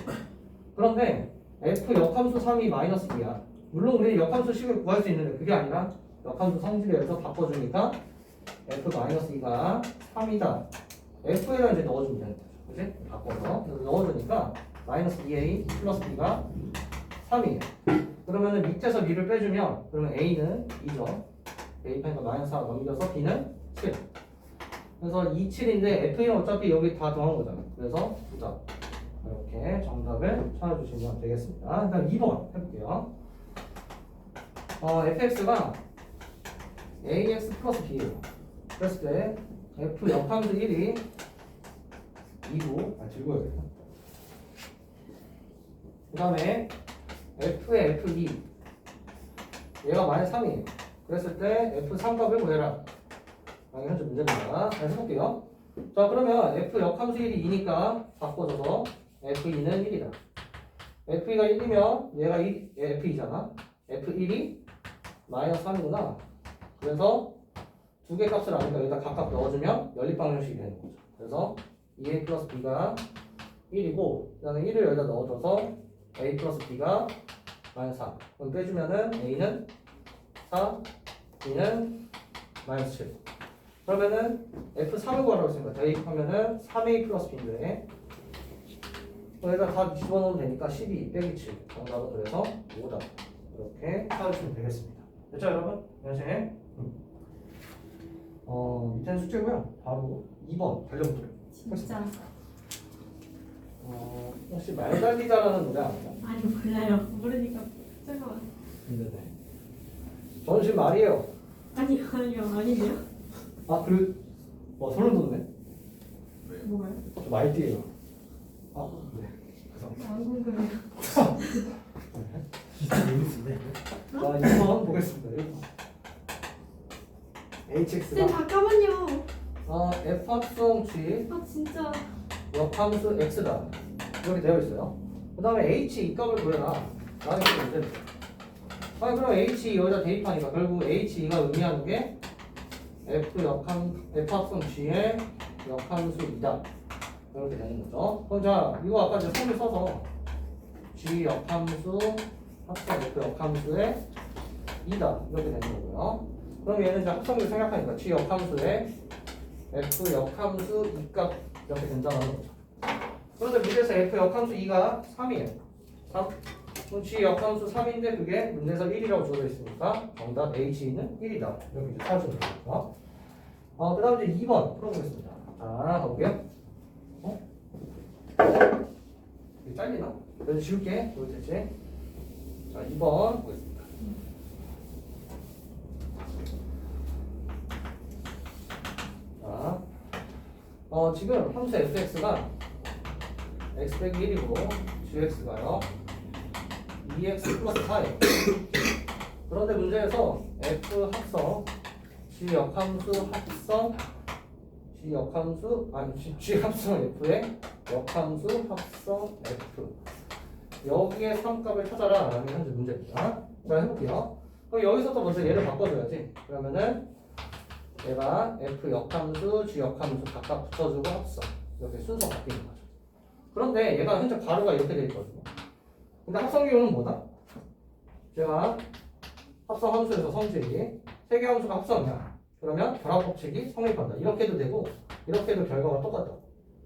그런데 f 역함수 3이 마이너스 2야. 물론 우리 역함수 식을 구할 수 있는데 그게 아니라 역함수 성질에서 바꿔주니까 f-2가 3이다. f에다 이제 넣어주면 되는 거죠. 그치? 바꿔서 넣어주니까 마이너스 2a 플러스 b가 3이에요. 그러면은 밑에서 b를 빼주면 그러면 a는 2죠. 대입하니까 마이너스 4 넘겨서 b는 7. 그래서 2, 7인데 f는 어차피 여기 다 더한 거잖아. 그래서 정답. 이렇게 정답을 찾아주시면 되겠습니다. 일단 2번 해볼게요. fx가 ax 플러스 b예요. 그랬을 때 f 역함수 1이 2고 들고 해야겠다. 그 다음에 f의 f2 얘가 마이너스 3이에요. 그랬을 때 f3 값을 구해라. 현재 문제입니다. 잘 해볼게요. 자 그러면 f 역함수 1이 2니까 바꿔줘서 f2는 1이다. f2가 1이면 얘가 f2잖아. f1이 마이너스 3이구나. 그래서 두 개 값을 아니까 여기다 각각 넣어주면 연립방정식이 되는 거죠. 그래서 2a 플러스 b가 1이고 그 다음에 1을 여기다 넣어줘서 a 플러스 b가 마이너스 4. 그럼 빼주면은 a는 4, b는 마이너스 7. 그러면은 f3을 구하라고 했으니까 대입하면은 3a 플러스 b인데 여기다 다 집어넣으면 되니까 12 빼기 7. 정답은 그래서 5다. 이렇게 찾아주시면 되겠습니다. 됐죠 여러분? 연생. 밑에는 숙제고요. 바로 2번 달려보도록 진짜. 혹시 말 달리자라는 노래 아세요? 아니 몰라요. 모르니까 잠깐만. 네네. 저는 지금 말이에요. 아니요 아니네요. 소름 돋네. 뭐가요? 저 말띠예요. 네. 그래서 안 궁금해요. 진짜 재밌는데. 자 2번 보겠습니다. 1번. hx가 쌤 잠깐만요. f 합성 g 아 진짜. 역함수 x다 이렇게 되어 있어요. 그 다음에 h 이 값을 구해라 라는 게 문제입니다. 그럼 h 여기다 대입하니까 결국 h2가 의미하는 게 f 합성 g의 역함수이다 이렇게 되는 거죠. 그럼 자 이거 아까 이제 성질 써서 g 역함수 합성 f 역함수의 2다 이렇게 되는 거고요. 그럼 얘는 이제 합성을 생각하니까 g 역함수의 f 역함수 2값 이렇게 된다는 거죠. 그런데 문제에서 f 역함수 2가 3이에요. 3. 그럼 g 역함수 3인데 그게 문제에서 1이라고 주어져 있으니까 정답 h는 1이다. 이렇게 이제 찾아주면 되겠죠. 그 다음 이제 2번 풀어보겠습니다. 자, 가볼게요. 이게 잘리나? 그래서 지울게. 이거 됐지? 자, 2번 보겠습니다. 자, 지금 함수 fx가 x 빼기 1이고 gx가요 2x 플러스 4예요. 그런데 문제에서 f 합성 g 역함수 합성 g 역함수 아니 g 합성 f의 역함수 합성 f 여기에 3값을 찾아라 라는 게 현재 문제입니다. 자 해볼게요. 그럼 여기서부터 먼저 얘를 바꿔줘야지. 그러면은 얘가 f 역함수 g 역함수 각각 붙여주고 합성 이렇게 순서 바뀌는 거죠. 그런데 얘가 현재 가로가 이렇게 돼 있거든요. 근데 합성 기호는 뭐다? 제가 합성 함수에서 성질이 세 개 함수가 합성이야. 그러면 결합 법칙이 성립한다. 이렇게 해도 되고 이렇게 해도 결과가 똑같다.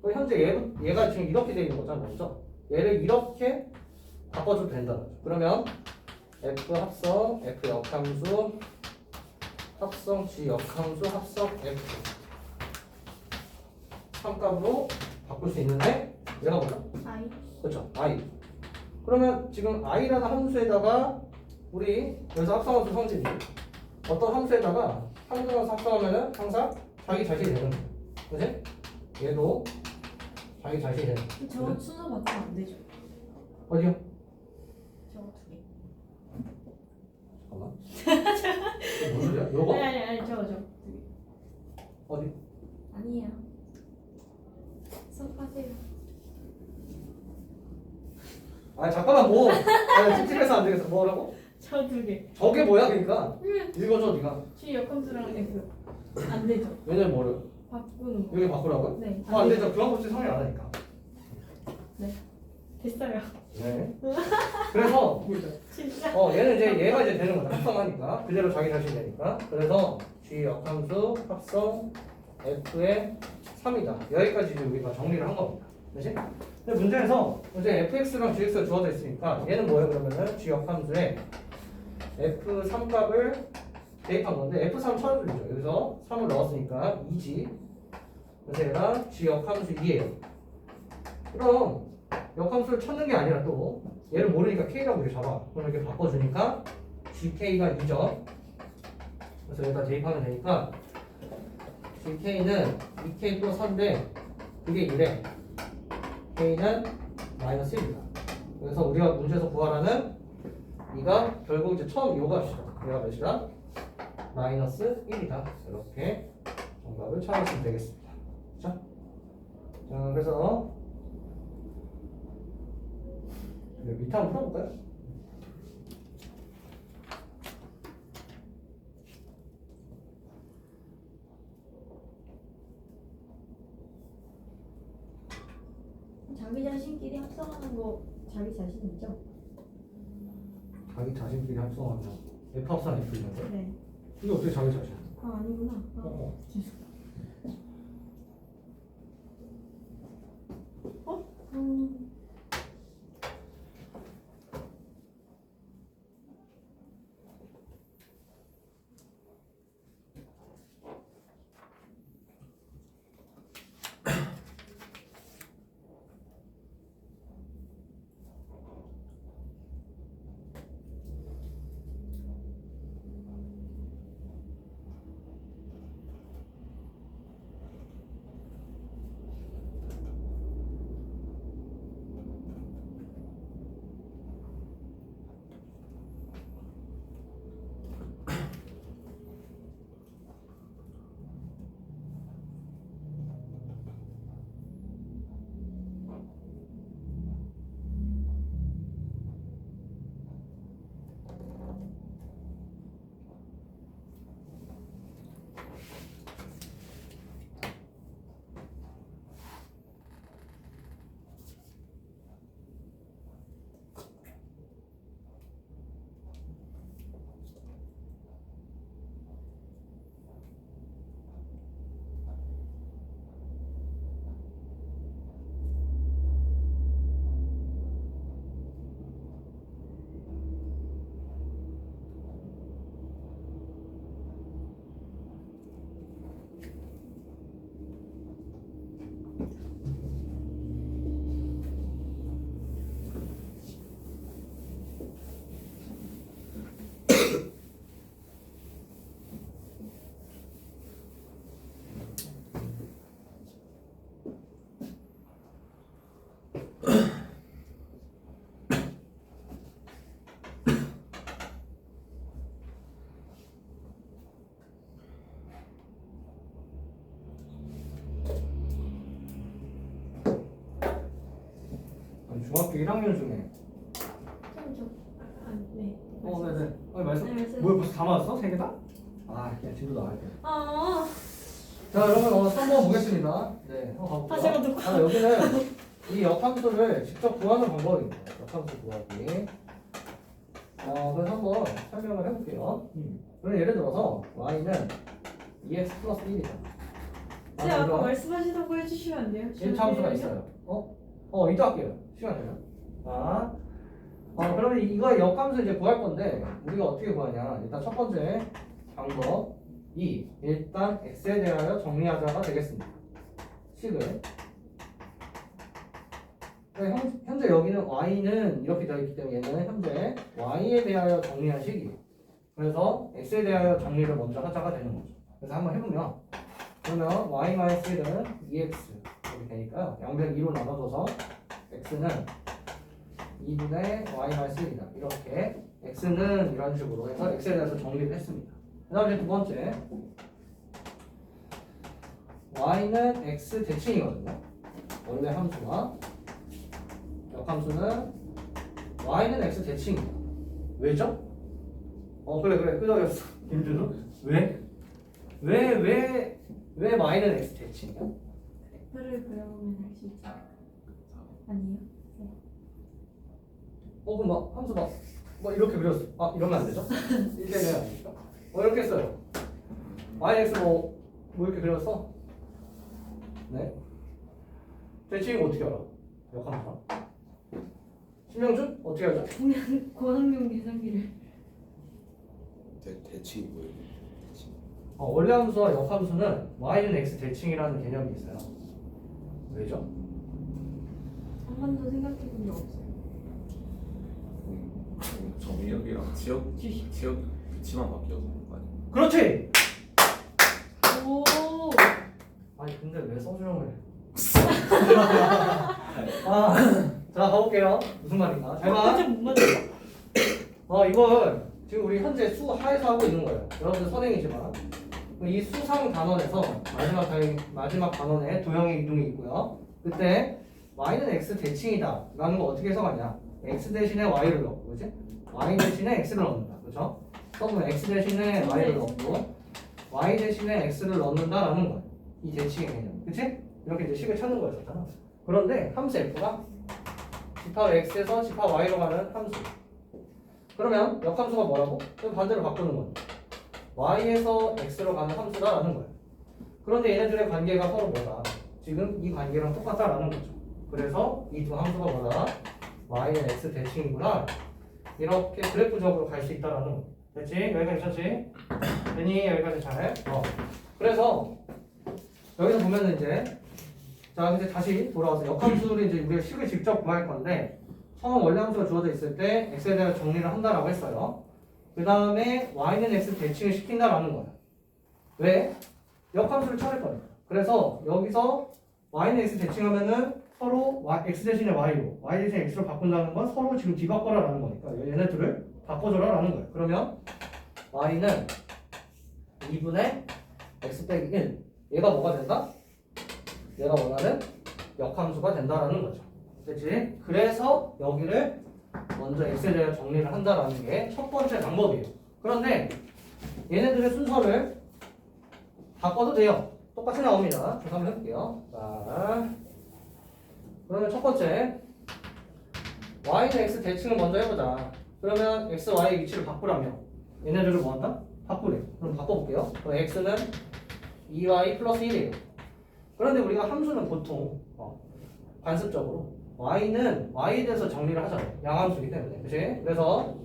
그럼 현재 얘가 지금 이렇게 돼 있는 거잖아, 그죠? 얘를 이렇게 바꿔줘도 된다는 거죠. 그러면 f 합성 f 역함수 합성 g 역함수 합성 f 3값으로 바꿀 수 있는데 얘가 뭐다? 아이. 그렇죠. i. 그러면 지금 i라는 함수에다가 우리 여기서 합성함수 성질이 어떤 함수에다가 함수랑 합성하면은 항상 자기 자신이 되는 거예요. 그지? 얘도 자기 자신이 되는 거예요. 저 순서 바꾸면 안 되죠. 어디요? 저거 두 개. 잠깐만. 이거 무슨 소리야? 요거? 아니 저거 두 개. 어디? 아니에요. 수업하세요. 아 잠깐만 뭐 찝찝해서 안 되겠어. 뭐라고? 저 두 개. 저게 뭐야 그러니까? 읽어줘 네가. G 역함수랑 F 안 되죠. 왜냐면 뭐를? 바꾸는 거. 여기 바꾸라고요? 네. 안 되죠. 그런 법칙 성립 안 하니까. 됐어요. 네. 그래서 진짜. 얘는 이제 얘가 이제 되는 거다. 합성하니까 그대로 자기 자신 되니까. 그래서 G 역함수 합성 F의 3이다. 여기까지 이제 우리가 정리를 한 겁니다. 그렇지? 근데 문제에서 이제 fx랑 gx가 주어져 있으니까 얘는 뭐예요? 그러면은 g 역함수에 f3 값을 대입한 건데 f3 찾아주죠. 여기서 3을 넣었으니까 2g. 그래서 얘가 g 역함수 2예요. 그럼 역함수를 찾는 게 아니라 또 얘를 모르니까 k라고 이렇게 잡아. 그럼 이렇게 바꿔주니까 gk가 2죠. 그래서 여기다 대입하면 되니까 gk는 2k 플러스 3인데 그게 1에 k는 마이너스 1이다. 그래서 우리가 문제에서 구하라는 이가 결국 이제 처음 요 값이다. 얘가 몇이다? 마이너스 1이다. 이렇게 정답을 찾으시면 되겠습니다. 자, 그래서 밑에 한번 풀어볼까요? 자기 자신끼리 합성하는 거 자기 자신이죠? 자기 자신끼리 합성하면 F 합성 F 있는데 네. 이게 어떻게 자기 자신? 아 아니구나. 어. 중학교 1학년 중에 네. 네네 말씀 네, 말씀. 뭐야 벌써 다 맞았어? 3개 다? 아 그냥 진도 나갈게 아, 자 그러면 3번 보겠습니다 네 한번 다시 가볼게요 한번 여기는 이 역함수를 직접 구하는 방법입니다 역함수 구하기 그래서 한번 설명을 해볼게요 그럼 예를 들어서 y는 2x 플러스 1이다 제가 아까 말씀하시다고 해주시면 안 돼요? 1차 함수가 있어요 이따 할게요 시간 되면 그러면 이거 역함수 이제 구할 건데 우리가 어떻게 구하냐 일단 첫 번째 방법 2 일단 x에 대하여 정리하자가 되겠습니다 식을 현재 여기는 y는 이렇게 되어 있기 때문에 얘는 현재 y에 대하여 정리한 식이에요 그래서 x에 대하여 정리를 먼저 하자가 되는 거죠 그래서 한번 해보면 그러면 y-1은 2x 이렇게 되니까요 양변 2로 나눠줘서 x는 2분의 y-1이다 이렇게 x는 이런 식으로 해서 x에 대해서 정리를 했습니다 그 다음에 두 번째 y는 x 대칭이거든요 원래 함수가 역함수는 y는 x 대칭이다 왜죠? 그래 끄덕였어 김준호 왜 y는 x 대칭이야? 표를 그려보면 알 수 있죠. 아니에요? 그럼 막 함수 막 이렇게 그렸어 이러면 안 되죠? 이때는 아니니까 이렇게 했어요 yx 뭐 이렇게 그렸어? 네 대칭이 어떻게 알아? 역함수랑 신명준? 어떻게 하죠? 고학년 계산기를. 대칭이 뭐예요? 원래 함수와 역함수는 y는 x 대칭이라는 개념이 있어요 왜죠? 한 번도 생각해 본 적 없어요. 정의역이랑 지역 위치만 바뀌어서 그런 거 아니에요? 그렇지! 오. 아니 근데 왜 서술형을 자 가볼게요 무슨 말인가 잘봐 진짜 못 맞아. 이걸 지금 우리 현재 수 하에서 하고 있는 거예요 여러분들 선행이지만 이 수상 단원에서 마지막 단원에 도형의 이동이 있고요 그때 y는 x 대칭이다 라는 거 어떻게 해석하냐 x 대신에 y를 넣고 그지? y 대신에 x를 넣는다 그죠? 써보면 x 대신에 y를 넣고 y 대신에 x를 넣는다라는 거예요 이 대칭의 개념 그치? 이렇게 이제 식을 찾는 거였잖아 그런데 함수 f가 집합 x에서 집합 y로 가는 함수 그러면 역함수가 뭐라고? 반대로 바꾸는 거예요 y에서 x로 가는 함수다라는 거예요 그런데 얘네들의 관계가 서로 뭐다? 지금 이 관계랑 똑같다라는 거죠 그래서 이 두 함수가 뭐다? y는 x 대칭이구나 이렇게 그래프적으로 갈 수 있다라는 거 됐지? 여기까지 괜찮지? 되니? 여기까지 잘해? 그래서 여기서 보면은 이제 이제 다시 돌아와서 역함수를 이제 우리가 식을 직접 구할 건데 처음 원래 함수가 주어져 있을 때 x에 대한 정리를 한다라고 했어요 그 다음에 y는 x 대칭을 시킨다라는 거예요 왜? 역함수를 찾을 거니까 그래서 여기서 y는 x 대칭하면은 서로 x 대신에 y로 y 대신에 x로 바꾼다는 건 서로 지금 뒤바꿔라라는 거니까 얘네들을 바꿔줘라라는 거예요 그러면 y는 2분의 x 빼기 1 얘가 뭐가 된다? 얘가 원하는 역함수가 된다라는 거죠 그치? 그래서 여기를 먼저 x에 대해 정리를 한다라는 게 첫 번째 방법이에요 그런데 얘네들의 순서를 바꿔도 돼요 똑같이 나옵니다 그래서 한번 해볼게요 자 그러면 첫 번째 y는 x 대칭을 먼저 해보자 그러면 x, y의 위치를 바꾸라며 얘네들을 뭐한다? 바꾸래 그럼 바꿔볼게요 그럼 x는 2y 플러스 1이에요 그런데 우리가 함수는 보통 관습적으로 y는 y에 대해서 정리를 하잖아요 양함수이기 때문에 그치? 그래서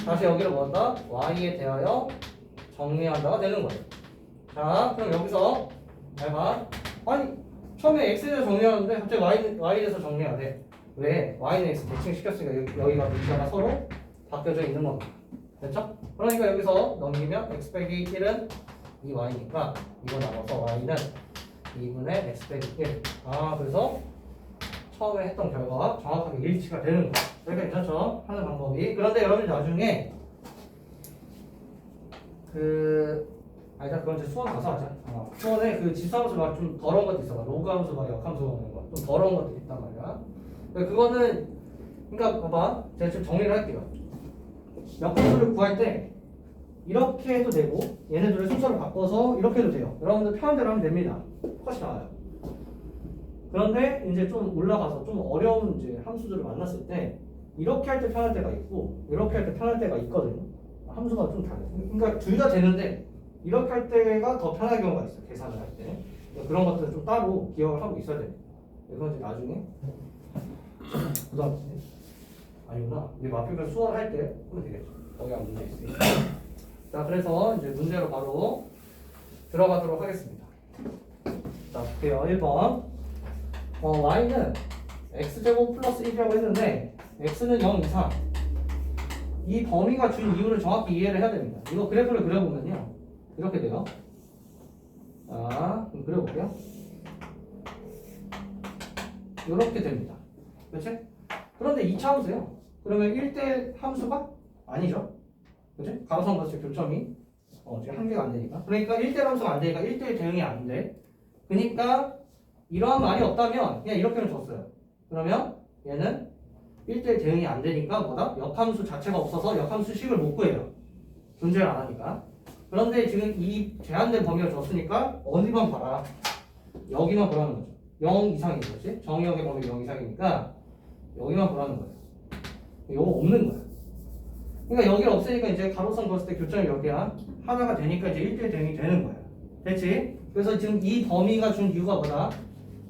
다시 여기를 뭐한다? y에 대하여 정리한다가 되는 거예요 자 그럼 여기서 잘 아니 처음에 x에 대해서 정리하는데 갑자기 y에 대해서 정리해야 돼 왜? y는 x 대칭시켰으니까 여기가 위치가 서로 바뀌어져 있는 겁니다 됐죠? 그러니까 여기서 넘기면 x 빼기 1은 2y니까 이거 나눠서 y는 2분의 x 빼기 1 그래서 처음에 했던 결과가 정확하게 일치가 되는 거예요 여기가 괜찮죠? 하는 방법이 그런데 여러분이 나중에 일단 그건 이제 수원 가서 하자 수원에 그 지수함수 막 좀 더러운 것도 있어 로그 함수 막 역함수 오는 거좀 더러운 것도 있단 말이야 그거는 그러니까 봐봐. 제가 좀 정리를 할게요. 역함수를 구할 때 이렇게 해도 되고 얘네들을 순서를 바꿔서 이렇게 해도 돼요. 여러분들 편한 대로 하면 됩니다. 훨씬 나아요. 그런데 이제 좀 올라가서 좀 어려운 이제 함수들을 만났을 때 이렇게 할 때 편할 때가 있고 이렇게 할 때 편할 때가 있거든요. 함수가 좀 다르요. 그러니까 둘 다 되는데 이렇게 할 때가 더 편한 경우가 있어요. 계산을 할 때. 그런 것들은 좀 따로 기억을 하고 있어야 됩니다. 이건 이제 나중에 고등학교 때 아니구나. 우리 마필별 수원할 때 하면 되겠죠. 거기 안 문제 있으니까. 자, 그래서 이제 문제로 바로 들어가도록 하겠습니다. 자, 볼게요. 1번. y는 x제곱 플러스 1이라고 했는데 x는 0 이상. 이 범위가 준 이유를 정확히 이해를 해야 됩니다. 이거 그래프를 그려보면요. 이렇게 돼요. 자, 그럼 그려볼게요. 이렇게 됩니다. 그렇지? 그런데 2차 함수예요. 그러면 1대 함수가 아니죠. 그렇지? 가로선 거치 교점이 지금 한 개가 안 되니까. 그러니까 1대 함수가 안 되니까 1대 대응이 안 돼. 그러니까 이러한 말이 없다면 그냥 이렇게는 줬어요. 그러면 얘는 1대 대응이 안 되니까 뭐다? 역함수 자체가 없어서 역함수식을 못 구해요. 존재를 안 하니까. 그런데 지금 이 제한된 범위를 줬으니까 어디만 봐라. 여기만 보라는 거죠. 0 이상인 거지. 정의역의 범위 0 이상이니까 여기만 보라는 거예요. 이거 없는 거야. 그러니까 여기를 없애니까 이제 가로선 그었을 때 교점이 여기야. 하나가 되니까 이제 1대1 대응이 되는 거야. 됐지? 그래서 지금 이 범위가 준 이유가 뭐다?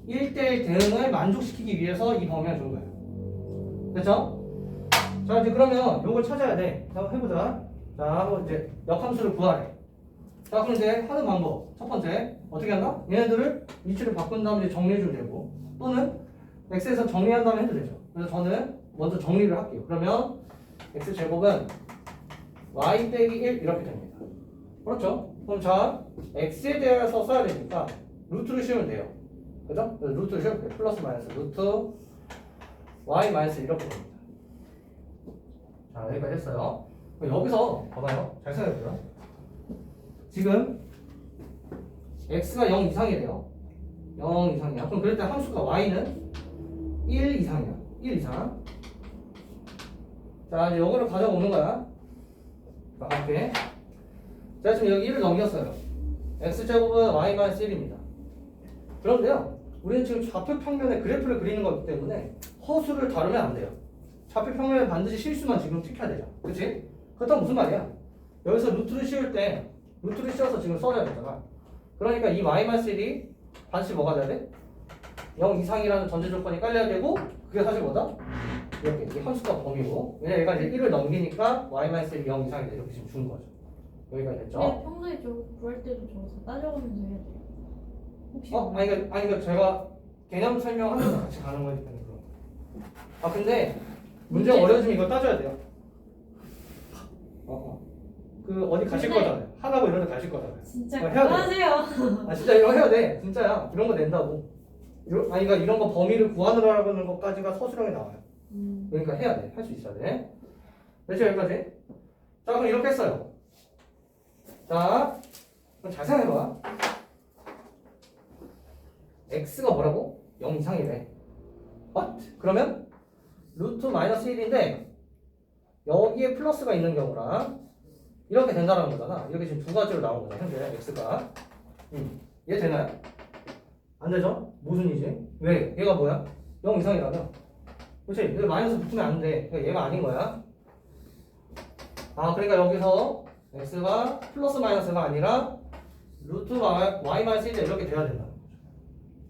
1대1 대응을 만족시키기 위해서 이 범위가 준 거야. 됐죠? 자, 이제 그러면 요걸 찾아야 돼. 자, 한번 해보자. 자, 한번 이제 역함수를 구하래. 자, 그럼 이제 하는 방법. 첫 번째, 어떻게 한다? 얘네들을 위치를 바꾼 다음에 정리해주면 되고, 또는 x에서 정리한 다음에 해도 되죠. 그래서 저는 먼저 정리를 할게요. 그러면 x제곱은 y 빼기 1 이렇게 됩니다. 그렇죠? 그럼 자, x에 대해서 써야 되니까 루트를 씌우면 돼요. 그죠? 그래서 루트를 씌우면 돼요. 플러스 마이너스 루트 y 마이너스 이렇게 됩니다. 자, 여기까지 했어요. 여기서 봐봐요. 잘 생각해보세요. 지금 x가 0 이상이래요. 0 이상이야. 그럼 그럴 때 함수가 y는 1 이상이야. 1 이상. 자, 이제 요거를 가져오는 거야. 자, 이렇게. 자, 지금 여기 1을 넘겼어요. x제곱은 y-1입니다. 그런데요, 우리는 지금 좌표 평면에 그래프를 그리는 거기 때문에 허수를 다루면 안 돼요. 좌표 평면에 반드시 실수만 지금 찍혀야 되죠. 그치? 그렇다면 무슨 말이야? 여기서 루트를 씌울 때, 루트를 씌워서 지금 써야 되잖아. 그러니까 이 y-1이 반드시 뭐가 돼야 돼? 0 이상이라는 전제 조건이 깔려야 되고, 그게 사실 뭐다? 이렇게 이 함수가 범위고, 왜냐 얘가 이제 1을 넘기니까 y-1이 0 이상이 돼. 이렇게 지금 준 거죠. 여기까지 됐죠? 근데 평소에 저 구할 때도 저거 따져가면서 해야 돼요. 혹시 그러니까 제가 개념 설명하면서 같이 가는 거기 때문에 그런 거. 근데 문제가 어려워지면 이거 따져야 돼요. 그 어디 가실 근데- 거잖아요. 하나고 이런 데 가실 거잖아요. 진짜 해야 돼. 그만하세요. 진짜 이거 해야 돼. 진짜야. 이런 거 낸다고. 그러니까 이런 거 범위를 구하느라는 것까지가 서술형에 나와요. 그러니까 해야 돼. 할 수 있어야 돼. 됐죠? 여기까지? 자, 그럼 이렇게 했어요. 자, 그럼 잘 생각해봐. x가 뭐라고? 0 이상이래. What? 그러면 루트 마이너스 1인데 여기에 플러스가 있는 경우랑 이렇게 된다는 거잖아. 이렇게 지금 두 가지로 나온 거잖아. 현재 x가. 이해 되나요? 안 되죠? 모순이지. 왜? 얘가 뭐야? 0 이상이라면. 그렇지? 여기 마이너스 붙으면 안 돼. 그러니까 얘가 아닌 거야. 그러니까 여기서 x가 플러스 마이너스가 아니라 루트 y 마이너스 1 이렇게 돼야 된다.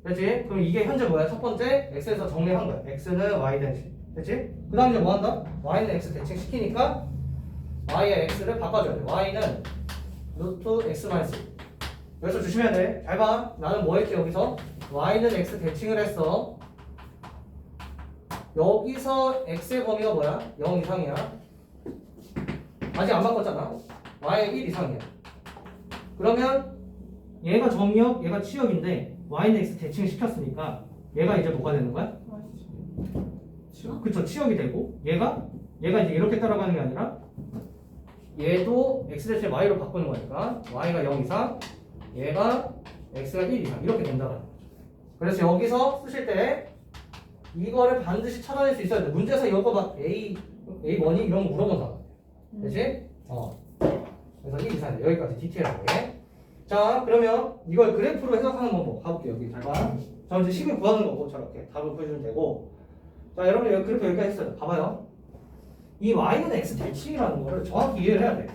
그렇지? 그럼 이게 현재 뭐야? 첫 번째 x에서 정리한 거야. x는 y 대칭. 그렇지? 그 다음 이제 뭐 한다? y는 x 대칭 시키니까 y의 x를 바꿔줘야 돼. y는 루트 x 마이너스 1. 여기서 조심해야 돼. 잘 봐. 나는 뭐 했지 여기서? y는 x 대칭을 했어. 여기서 x의 범위가 뭐야? 0 이상이야. 아직 안 바꿨잖아. y 1 이상이야. 그러면 얘가 정의역, 얘가 치역인데 y는 x 대칭을 시켰으니까 얘가 이제 뭐가 되는 거야? 그쵸, 치역이 되고 얘가 이제 이렇게 따라가는 게 아니라 얘도 x 대신 y로 바꾸는 거니까 y가 0 이상, 얘가 x가 1 이상 이렇게 된다는 거죠. 그래서 여기서 쓰실 때 이거를 반드시 찾아낼 수 있어야 돼. 문제에서 이거 막 A 뭐니? 이런 거 물어본다. 그치? 그래서 이 이상해. 여기까지 디테일하게. 자, 그러면 이걸 그래프로 해석하는 방법 가볼게요. 여기 잘 봐. 저 이제 식을 구하는 거고 저렇게 답을 보여주면 되고. 자, 여러분 여기 그래프 여기까지 했어요. 봐봐요. 이 y는 x 대칭이라는 거를 정확히 이해를 해야 돼.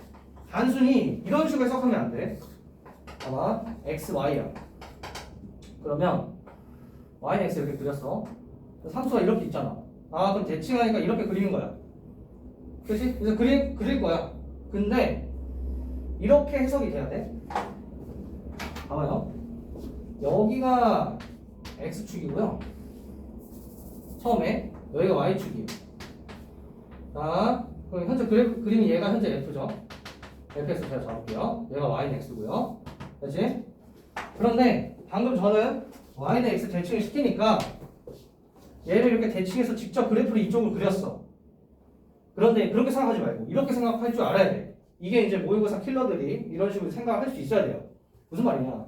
단순히 이런 식으로 해석하면 안 돼. 봐봐. x, y야. 그러면 y는 x 이렇게 그렸어. 상수가 이렇게 있잖아. 아, 그럼 대칭하니까 이렇게 그리는 거야. 그렇지? 그래서 그릴 거야. 근데 이렇게 해석이 돼야 돼. 봐봐요. 여기가 x축이고요. 처음에 여기가 y축이에요. 자, 그럼 현재 그림이 얘가 현재 f죠. fx 제가 잡을게요. 얘가 y는 x고요. 그렇지? 그런데 방금 저는 y는 x 대칭을 시키니까 얘를 이렇게 대칭해서 직접 그래프를 이쪽으로 그렸어. 그런데 그렇게 생각하지 말고 이렇게 생각할 줄 알아야 돼. 이게 이제 모의고사 킬러들이 이런 식으로 생각할 수 있어야 돼요. 무슨 말이냐?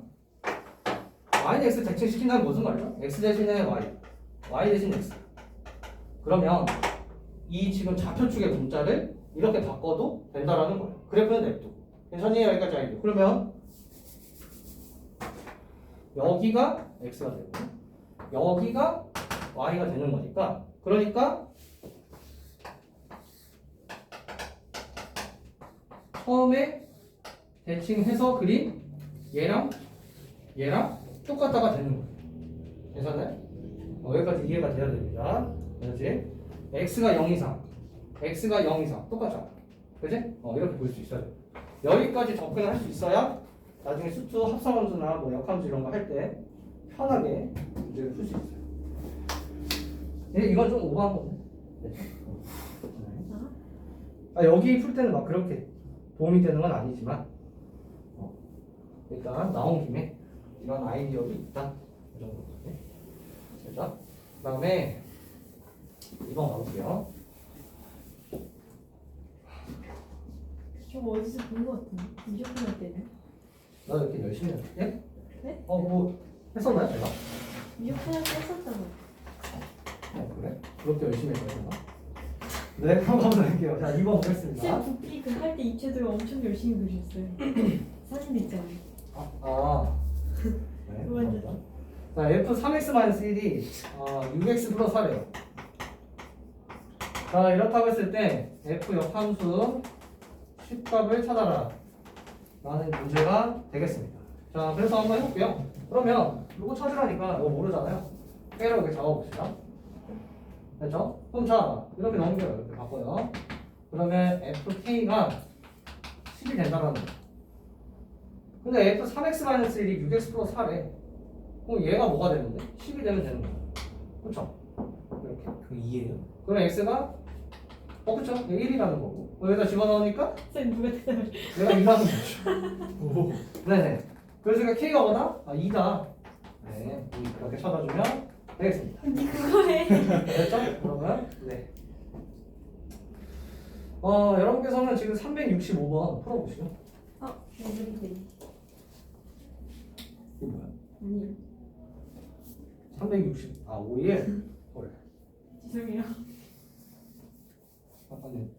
y는 x 대칭시킨다는 무슨 말이야? x 대신에 y 대신 x. 그러면 이 지금 좌표축의 문자를 이렇게 바꿔도 된다라는 거예요. 그래프는 냅두고. 괜찮니? 여기까지 알죠? 그러면 여기가 x가 되고 여기가 y가 되는 거니까, 그러니까 처음에 대칭해서 그린 얘랑 똑같다가 되는 거예요. 괜찮나요? 여기까지 이해가 돼야 됩니다. 그렇지? x가 0 이상, x가 0 이상 똑같잖아. 그지? 이렇게 볼 수 있어야 돼. 여기까지 접근을 할 수 있어야 나중에 수투 합성함수나 뭐 역함수 이런 거 할 때 편하게 문제를 풀 수 있어요. 이건 좀 오버한 거네. 여기 풀 때는 막 그렇게 도움이 되는 건 아니지만 일단 나온 김에 이런 아이디어도 있다. 이 정도. 그죠? 그 다음에 이번 가볼게요. 저거 어디서 본 것 같은데? 미적분 할 때는? 나 이렇게 열심히 했어. 예? 네? 뭐 했었나요, 제가? 미적분 할 때 했었잖아. 그래? 그렇게 열심히 했어요, 네, 한번 할게요. 자, 2번 보겠습니다. 쌤 부피 그 할 때 입체들 엄청 열심히 그리셨어요. 사진도 있잖아요. 네. 두 번째. 자, f3x-1이 6x 플러스 4래요. 자, 이렇다고 했을 때 f 역함수 10값을 찾아라 라는 문제가 되겠습니다. 자, 그래서 한번 해볼게요. 그러면 이거 찾으라니까 이거 모르잖아요. 깨로 이렇게 잡아봅시다. 됐죠? 그럼 자, 이렇게 넘겨요. 이렇게 바꿔요. 그러면 fk가 10이 된다라는 거예요. 근데 f3x-1이 6x 플러스 4래. 그럼 얘가 뭐가 되는데? 10이 되면 되는 거야. 그쵸? 이렇게. 그 2예요? 그럼 x가 그쵸? 1이라는 거고. 여기다 집어넣으니까 쌤 누가 대답을? 얘가 2라는 거죠. 오. 네네. 그래서 k가 뭐다? 2다. 네. 이렇게 찾아주면 되겠습니다. 언니 그거 해. 됐죠? 그러면 네. 여러분께서는 지금 365번 풀어보시죠. 모르겠네. 이게 뭐야? 아니요. 5일? 헐. 죄송해요. 아니,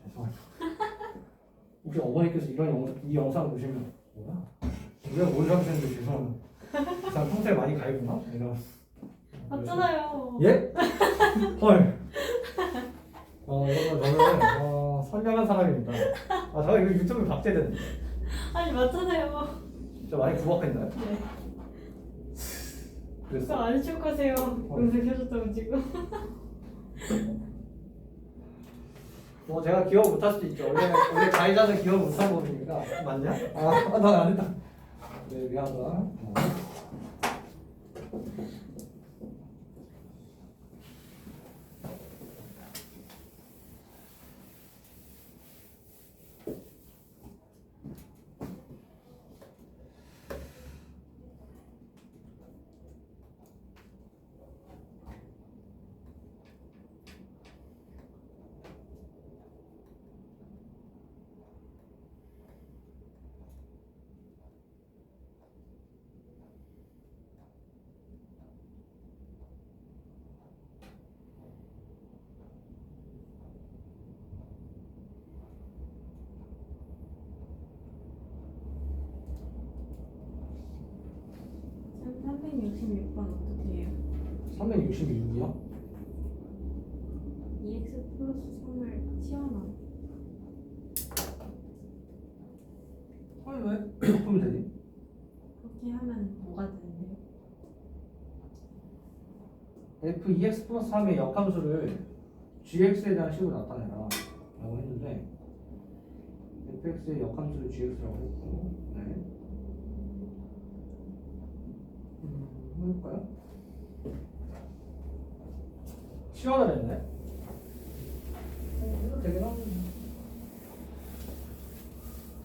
죄송합니다. 혹시 어머니께서 이 영상 보시면 뭐야? 우리가 뭘 잘못했는데 죄송합니다. 난 평소에 많이 갈구나? 이런. 맞잖아요. 예? 헐. 여러분 저는 선량한 사람입니다. 제가 이거 유튜브 박제됐는데 아니 맞잖아요. 진짜 많이 구박했나요? 네. 그거 그랬어? 안 척하세요. 영상 켜졌다고 지금. 제가 기억 못할 수도 있죠. 원래 가해자는 기억 못하는 법이니까. 맞냐? 나 안 했다. 네, 미안하다. 366이요? 2x 플러스 3을 튀어나와. 아니 왜? 그러면 되지. 그렇게 하면 뭐가 되는데요? f2x 플러스 3의 역함수를 gx에 대한 식으로 나타내라 라고 했는데 fx의 역함수를 gx라고 했고 네. 한번 해볼까요? 시원을 했네. 이거 되긴 하네.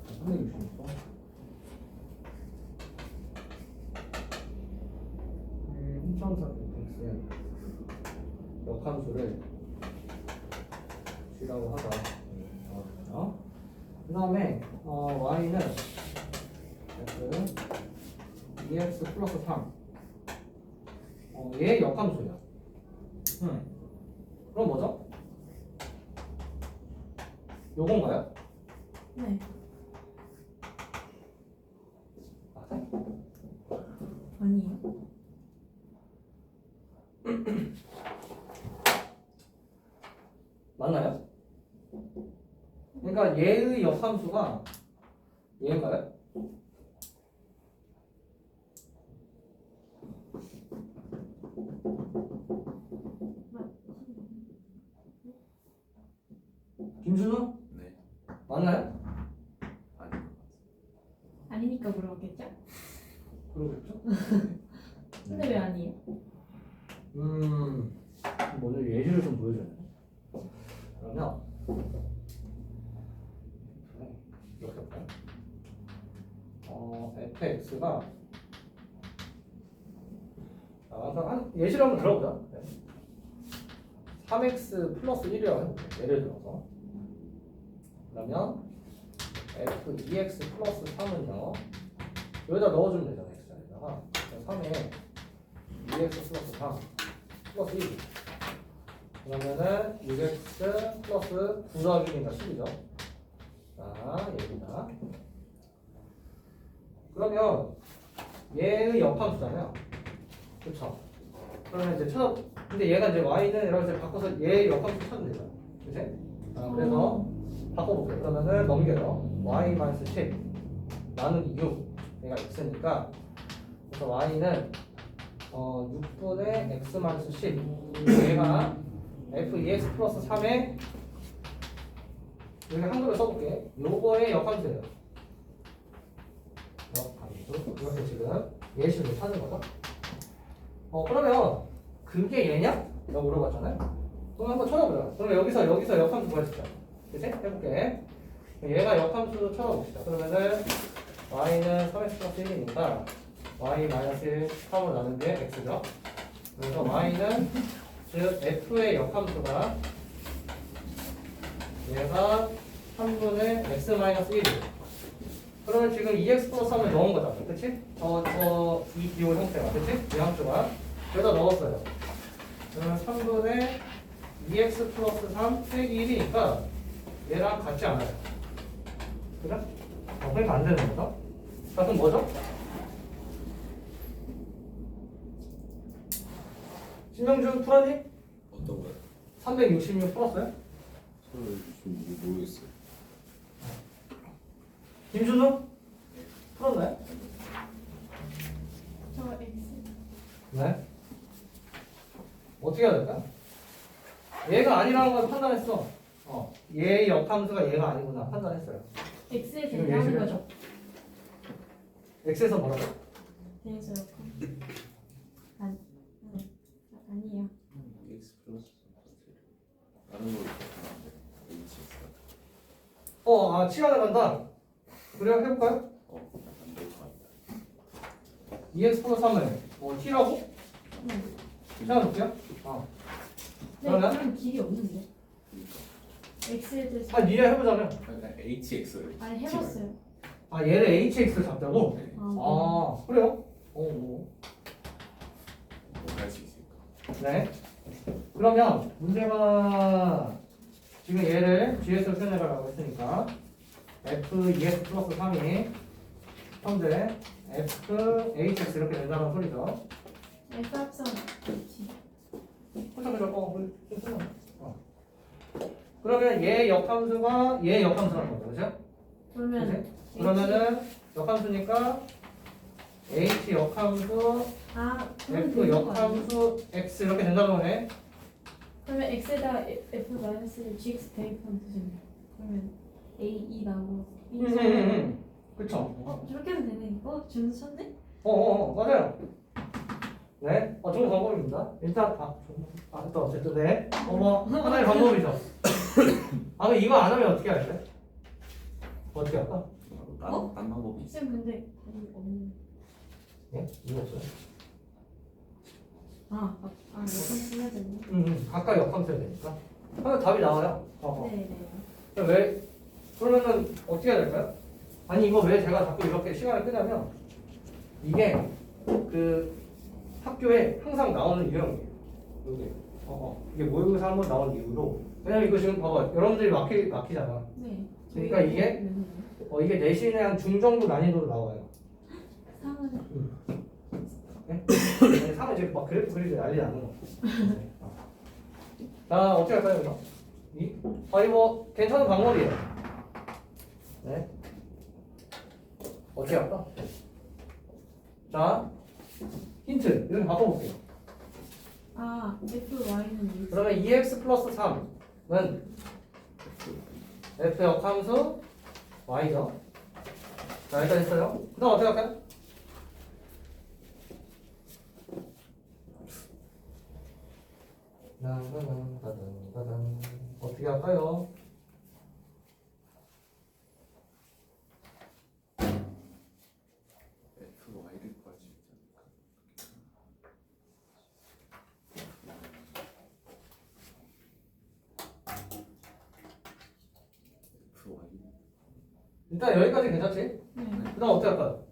366번. 홍천사 fx의 역함수를 g라고 하자. 그 다음에 y는 f 2x 플러스 3 얘 역함수야. 그럼 뭐죠? 요건가요? 네. 맞아? 아니에요. 맞나요? 그러니까 얘의 역함수가 얘인가요? 김준호? 네. 맞나요? 아닌 것 같아요. 아니니까 물어봤겠죠? 그러겠죠? 근데 왜 아니에요? 그럼 오늘 예시를 좀 보여줘야 돼. 그러면 이렇게 할까요? fx가 한 예시를 한번 들어보자. 네. 3x 플러스 1이라고 해볼게요. 예를 들어서 그러면 f2x 플러스 3은요 여기다 넣어주면 되잖아. x자리에다가 3에 2x 플러스 3 플러스 1 그러면은 6x 플러스 9 더하기니까 10이죠. 자 얘입니다. 그러면 얘의 역함수잖아요. 그쵸? 그러면 이제 근데 얘가 이제 y는 이렇게 해서 바꿔서 얘의 역함수 찾으면 되잖아. 그치? 그래서 바꿔볼게요. 그러면은 넘겨요. y-10 나는 6 얘가 x니까 그래서 y는 6분의 x-10 얘가 f2x 플러스 3에 여기 한글로 써볼게. 요거의 역함수예요. 역함수 이렇게 지금 예시를 찾는 거죠. 그러면 그게 얘냐? 라고 물어봤잖아요. 그럼 한번 쳐다보자. 그러면 여기서 역함수 구해주자. 그치? 해볼게. 얘가 역함수 쳐다봅시다. 그러면은 y는 3x 플러스 1이니까 y-1 3으로 나눈 게 x죠. 그래서 y는 즉 f의 역함수가 얘가 3분의 x-1이에요. 그러면 지금 2x 플러스 3을 넣은 거잖아. 그치? 이 기호 형태가. 그치? 이 함수가. 여기다 넣었어요. 그러면 3분의 2x 플러스 3 빼기 1이니까 얘랑 같지 않아요. 그래? 그러니까 안 되는 거죠? 자, 그럼 뭐죠? 신명준 풀었니? 어떤 거요? 366 풀었어요? 저는 좀 모르겠어요. 김준호? 풀었나요? 저 x. 네. 어떻게 해야 될까? 얘가 아니라는 걸 판단했어. 얘의 역함수가 얘가 아니구나 판단했어요. x에 지금 대해서 하는 예시를- 거죠. x에서 뭐라고? 대해서 역함. 아니에요. x 플러스 다른 거 있었나? h 치환해 간다. 그래 해볼까요? 안될 것 같다. 2x 플러스 3을 t라고? 네. 치환해볼게요. 네, 그러면? 그럼 길이 없는데. x에 대해서. 니네 해보자면. hx를. 아니 해봤어요. 얘를 hx를 잡자고? 네. 그래요? 할수 있을까? 네. 그러면 문제가 지금 얘를 gx로 표현해가라고 했으니까 f2x 플러스 3이 현재 f hx 이렇게 된다는 소리죠. f 합성 g. 그러면 얘 역함수가 얘 역함수라는 거죠, 그죠? 그러면 그러면은 역함수니까 h 역함수, 그러면 f 되는 거 아니야? 역함수 x 이렇게 된다는 거네. 그러면 x에다 f 마이너스를 gx 대입하면 되잖아요. 그러면 a 2 나오고 b 3. 그쵸? 저렇게 하면 되네. 준수 쳤네? 맞아요. 네, 좋은 방법입니다. 일단 또 어쨌든 네, 하나의 방법이죠. 그럼 이거 안 하면 어떻게 할까요? 어떻게 할까? 딴 방법이 있어. 쌤 근데 없는. 예? 이거 없어요. 약간 써야 되네. 각각 역함 써야 되니까. 하면 답이 나와요. 네네. 왜? 그러면은 어떻게 해야 될까요? 아니 이거 왜 제가 자꾸 이렇게 시간을 끄냐면 이게 그 학교에 항상 나오는 유형이에요. 여기. 이게 모의고사 한번 나온 이후로 왜냐면 이거 지금 봐봐 여러분들이 막히잖아. 네. 그러니까 이게 이게 내신의 한 중정도 난이도로 나와요. 상은 네? 상은 이제 막 그래프 그리고 난리 나는 거. 자 어떻게 할까요 그럼? 이거 괜찮은 방법이에요. 네. 어떻게 할까? 자 힌트 이렇게 바꿔볼게요. FY는 뭐지? 그러면 2x 플러스 3은 f 역함수 y죠. 자 일단 했어요. 그 다음 어떻게 할까요? 따단. 어떻게 할까요? FY를 구할 수 있지 않을까? FY 일단 여기까지 괜찮지? 네. 그 다음 어떻게 할까요?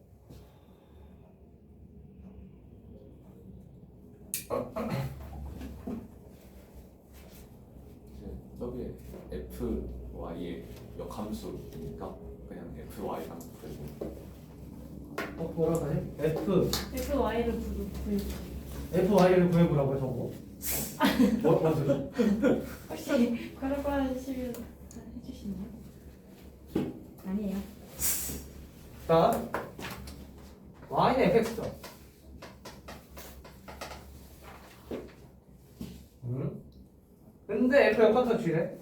이제 저게 FY의 역함수니까 그냥 FY랑 그리고 뭐라고 하지? FY를 구해주세요. FY를 구해보라고요 저거. 뭐지? 혹시 그런 식으로 해주시나요? 아니에요. 자 y는 fx죠. 근데 f 역함수 g래.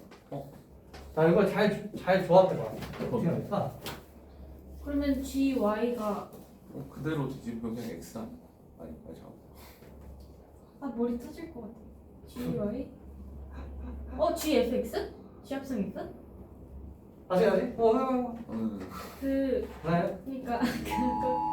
자 이거 잘 조합해봐. 어떻게 할까? 그러면 GY가 그대로 뒤집으면 그냥 X랑 아니 머리 터질 것 같아. GY? GFX? G합성 X? 다시 해야지. 저는 그 네. 그러니까 그거